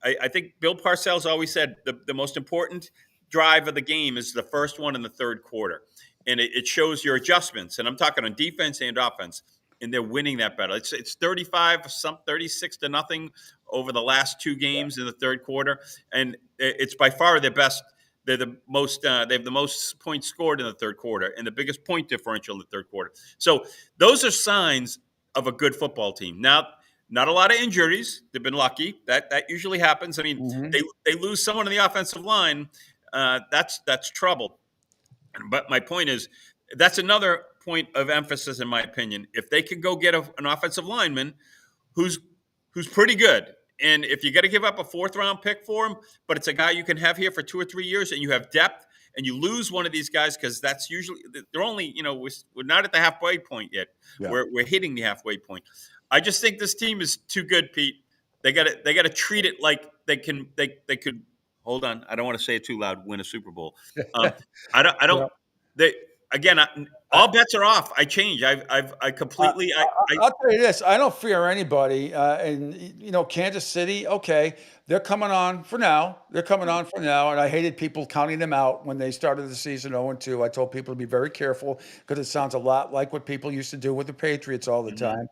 I think Bill Parcells always said the most important drive of the game is the first one in the third quarter, and it shows your adjustments. And I'm talking on defense and offense. And they're winning that battle. It's 36-0 over the last 2 games in the third quarter, and it's by far their best. They're the most. They have the most points scored in the third quarter, and the biggest point differential in the third quarter. So those are signs of a good football team. Now, not a lot of injuries. They've been lucky. That usually happens. I mean, they lose someone in the offensive line. That's trouble. But my point is, that's another point of emphasis, in my opinion. If they could go get an offensive lineman who's pretty good, and if you got to give up a 4th-round pick for him, but it's a guy you can have here for 2 or 3 years, and you have depth, and you lose one of these guys because that's usually they're only we're not at the halfway point yet. Yeah. We're hitting the halfway point. I just think this team is too good, Pete. They got to treat it like they could. Hold on, I don't want to say it too loud. Win a Super Bowl. I don't. They again. all bets are off. I change. I completely. I'll tell you this: I don't fear anybody. And Kansas City, okay, they're coming on for now. They're coming on for now, and I hated people counting them out when they started the season 0-2. I told people to be very careful because it sounds a lot like what people used to do with the Patriots all the time.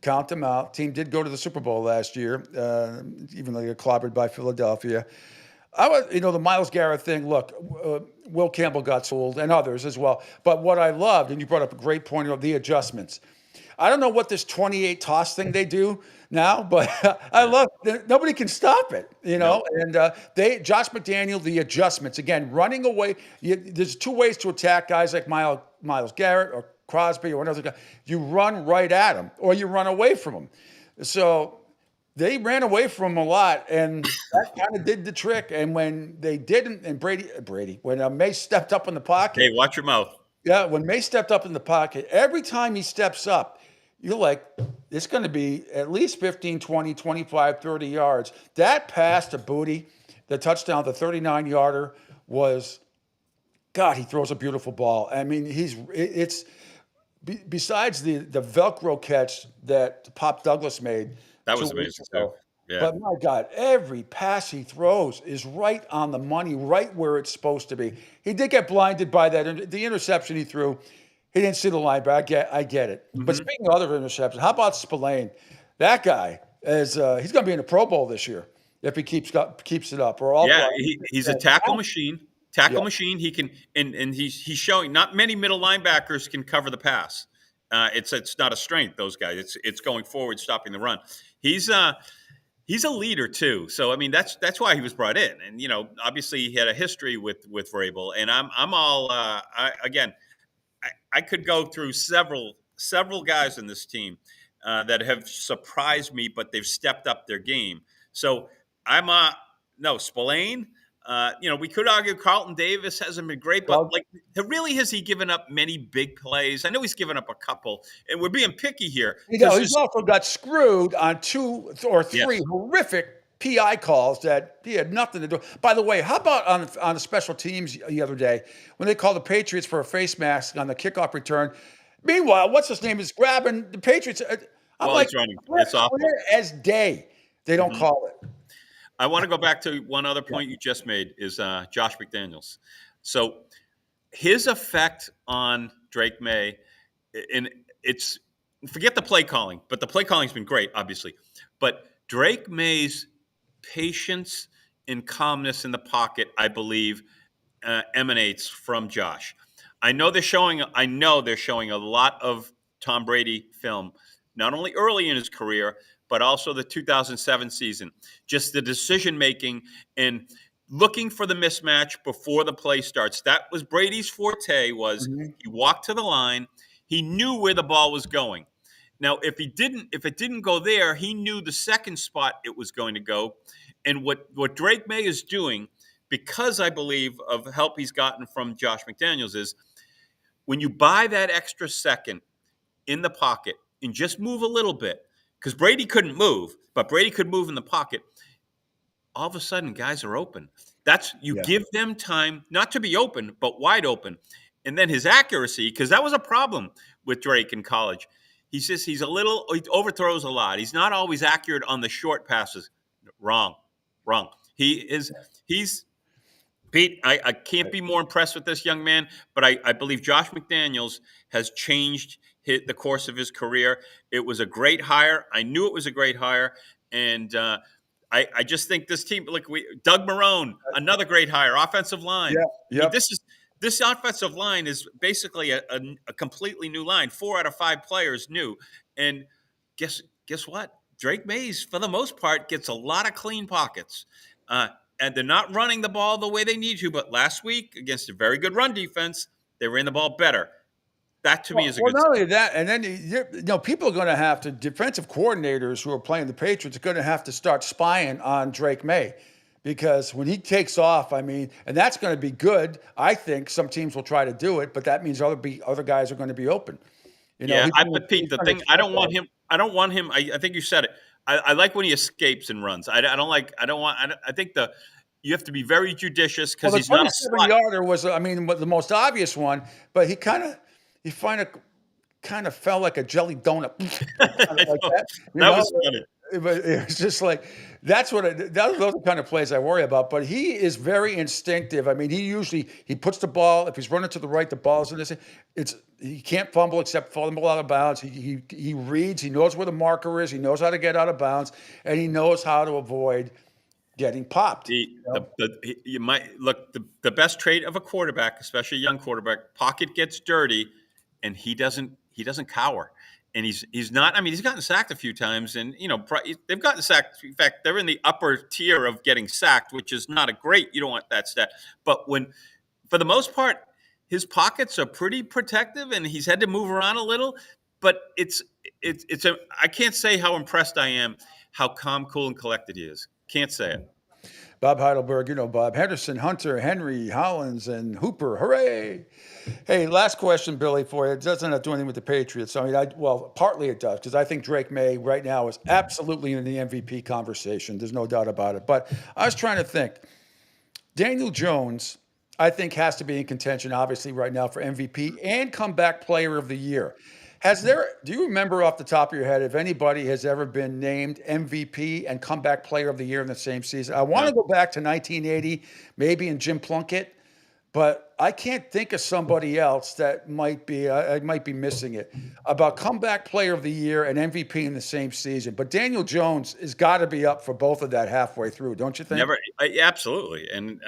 Count them out. Team did go to the Super Bowl last year, even though they got clobbered by Philadelphia. The Myles Garrett thing. Look, Will Campbell got sold, and others as well. But what I loved, and you brought up a great point of the adjustments. I don't know what this 28 toss thing they do now, but I love. Nobody can stop it, No. And Josh McDaniel, the adjustments again, running away. There's two ways to attack guys like Myles Garrett or Crosby or another guy. You run right at him, or you run away from him. So they ran away from him a lot, and that kind of did the trick. And when they didn't, and when May stepped up in the pocket. Hey, watch your mouth. Yeah, when May stepped up in the pocket, every time he steps up, you're like, it's going to be at least 15, 20, 25, 30 yards. That pass to Booty, the touchdown, the 39-yarder was, God, he throws a beautiful ball. I mean, besides the Velcro catch that Pop Douglas made. That was amazing too. Yeah. But my God, every pass he throws is right on the money, right where it's supposed to be. He did get blinded by the interception he threw. He didn't see the line, but I get it. But speaking of other interceptions, how about Spillane? That guy he's going to be in the Pro Bowl this year if he keeps it up. He's a tackle machine. Machine. He can, and he's showing. Not many middle linebackers can cover the pass. It's not a strength. Those guys. It's going forward, stopping the run. He's a leader too. So I mean, that's why he was brought in. And obviously he had a history with Vrabel. And I'm all I could go through several guys in this team that have surprised me, but they've stepped up their game. So I'm Spillane. We could argue Carlton Davis hasn't been great, but has he given up many big plays? I know he's given up a couple, and we're being picky here. He's also got screwed on 2 or 3 horrific PI calls that he had nothing to do. By the way, how about on the special teams the other day when they called the Patriots for a face mask on the kickoff return? Meanwhile, what's his name is grabbing the Patriots. I'm like, it's running. It's awful. Clear as day. They don't call it. I want to go back to one other point you just made is Josh McDaniels. So his effect on Drake May, and it's forget the play calling, but the play calling's been great, obviously. But Drake May's patience and calmness in the pocket, I believe, emanates from Josh. I know they're showing a lot of Tom Brady film, not only early in his career, but also the 2007 season. Just the decision-making and looking for the mismatch before the play starts. That was Brady's forte, he walked to the line. He knew where the ball was going. Now, if it didn't go there, he knew the second spot it was going to go. And what Drake May is doing, because I believe of help he's gotten from Josh McDaniels, is when you buy that extra second in the pocket and just move a little bit, because Brady couldn't move, but Brady could move in the pocket. All of a sudden, guys are open. Give them time not to be open, but wide open. And then his accuracy, because that was a problem with Drake in college. He overthrows a lot. He's not always accurate on the short passes. Wrong. He's Pete, I can't be more impressed with this young man, but I believe Josh McDaniels has changed the course of his career. It was a great hire. I knew it was a great hire. And I just think this team, Doug Marrone, another great hire, offensive line. Yeah. I mean, this offensive line is basically a completely new line. 4 out of 5 players new. And guess what? Drake Mays, for the most part, gets a lot of clean pockets. And they're not running the ball the way they need to. But last week, against a very good run defense, they ran the ball better. That to me is a good not only that, and then people are going to have to, defensive coordinators who are playing the Patriots are going to have to start spying on Drake May, because when he takes off, I mean, and that's going to be good. I think some teams will try to do it, but that means other guys are going to be open. But Pete, the thing, I don't want him. I think you said it. I like when he escapes and runs. I think you have to be very judicious because he's not a slot. The 27-yarder was, the most obvious one, but he kind of. you find it kind of fell like a jelly donut, kind of like that. You That know? was funny. But it's just like those are the kind of plays I worry about. But he is very instinctive. I mean, he puts the ball. If he's running to the right, the ball's in his. He can't fumble except fumble out of bounds. He reads. He knows where the marker is. He knows how to get out of bounds, and he knows how to avoid getting popped. You might look the best trait of a quarterback, especially a young quarterback. Pocket gets dirty, and he doesn't cower. And he's not. I mean, he's gotten sacked a few times, and they've gotten sacked. In fact, they're in the upper tier of getting sacked, which is not a great. You don't want that stat. But for the most part, his pockets are pretty protective, and he's had to move around a little. But I can't say how impressed I am, how calm, cool, and collected he is. Can't say it. Bob Heidelberg, Bob Henderson, Hunter, Henry, Hollins, and Hooper. Hooray! Hey, last question, Billy, for you. It doesn't have to do anything with the Patriots. I mean, partly it does, because I think Drake May right now is absolutely in the MVP conversation. There's no doubt about it. But I was trying to think. Daniel Jones, I think, has to be in contention, obviously, right now for MVP and comeback player of the year. Do you remember off the top of your head if anybody has ever been named MVP and comeback player of the year in the same season? I want to go back to 1980, maybe in Jim Plunkett, but I can't think of somebody else that might be, I might be missing it, about comeback player of the year and MVP in the same season. But Daniel Jones has got to be up for both of that halfway through, don't you think? Absolutely. And,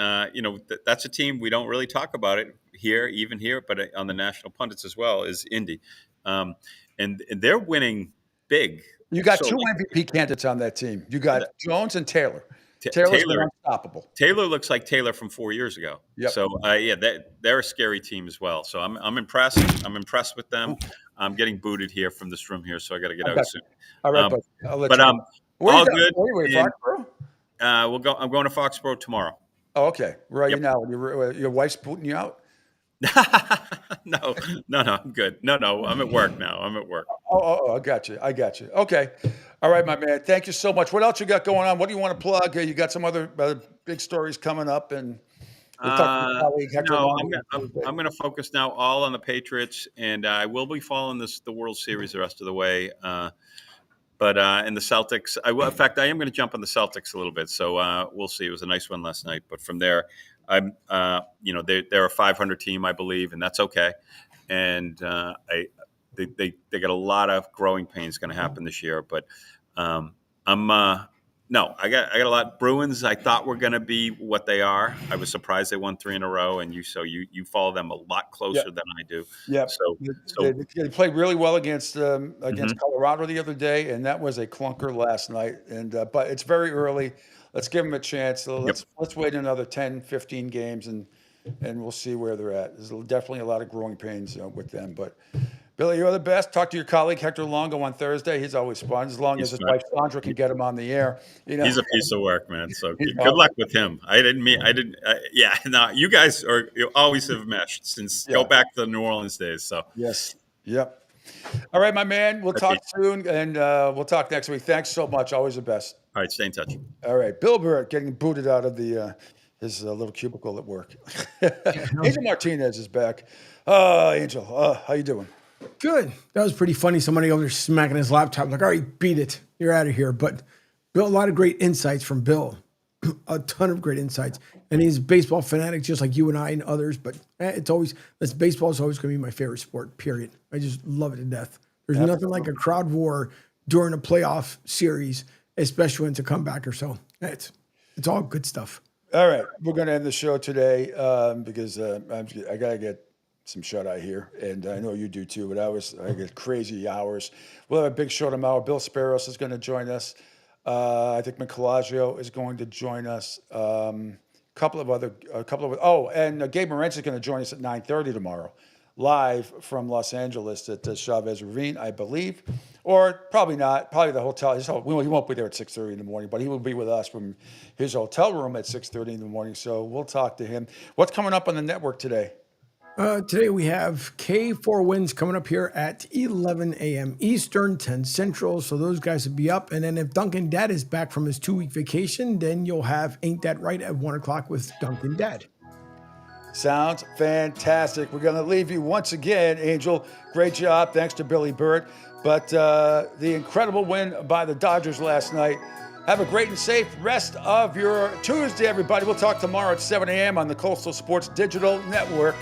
that's a team we don't really talk about it even here, but on the national pundits as well, is Indy. And they're winning big. You got two MVP candidates on that team. You got Jones and Taylor. Taylor's been unstoppable. Taylor looks like Taylor from 4 years ago. Yep. So they're a scary team as well. So I'm impressed. I'm impressed with them. I'm getting booted here from this room here, so I got to get out soon. All right, buddy. I'll let but you all good. Where are you, Foxborough? I'm going to Foxborough tomorrow. Oh, okay. Where are you now? Your wife's booting you out? No, I'm good. No, I'm at work now. Oh, I got you. Okay. All right, my man. Thank you so much. What else you got going on? What do you want to plug? You got some other big stories coming up, and we'll talk to your colleague Hector Long. I'm going to focus now all on the Patriots, and I will be following the World Series the rest of the way. But in the Celtics, in fact, I am going to jump on the Celtics a little bit. So we'll see. It was a nice one last night, but from there, they're a 500 team, I believe, and that's okay. And they got a lot of growing pains going to happen this year. But I got a lot. Bruins, I thought were going to be what they are. I was surprised they won 3 in a row, and you follow them a lot closer than I do. Yeah. So they played really well against Colorado the other day, and that was a clunker last night. And but it's very early. Let's give them a chance. So let's wait another 10, 15 games, and we'll see where they're at. There's definitely a lot of growing pains with them. But Billy, you're the best. Talk to your colleague Hector Longo on Thursday. He's always fun, as long as his wife Sandra can get him on the air. He's a piece of work, man. So good luck with him. You guys you always have meshed since go back to the New Orleans days. So yes, yep. All right, my man. We'll talk soon, and we'll talk next week. Thanks so much. Always the best. All right, stay in touch. All right, Bill Burr getting booted out of his little cubicle at work. Angel Martinez is back. Angel, how you doing? Good. That was pretty funny. Somebody over there smacking his laptop, like, all right, beat it. You're out of here. But Bill, a lot of great insights from Bill. A ton of great insights. And he's a baseball fanatic, just like you and I and others. But baseball is always going to be my favorite sport, period. I just love it to death. There's nothing like a crowd war during a playoff series, especially when it's a comeback or so. It's all good stuff. All right. We're going to end the show today because I got to get some shut-eye here, and I know you do too, but I get crazy hours. We'll have a big show tomorrow. Bill Sparrows is going to join us. I think Michelangelo is going to join us. And Gabe Morenz is going to join us at 9:30 tomorrow, live from Los Angeles at Chavez Ravine, I believe. Or probably not. Probably the hotel. He won't be there at 6:30 in the morning, but he will be with us from his hotel room at 6:30 in the morning. So we'll talk to him. What's coming up on the network today? Today we have K4 Wins coming up here at 11 a.m. Eastern, 10 Central. So those guys will be up. And then if Duncan Dad is back from his 2-week vacation, then you'll have Ain't That Right at 1 o'clock with Duncan Dad. Sounds fantastic. We're going to leave you once again, Angel. Great job. Thanks to Billy Burt. But the incredible win by the Dodgers last night. Have a great and safe rest of your Tuesday, everybody. We'll talk tomorrow at 7 a.m. on the Coastal Sports Digital Network.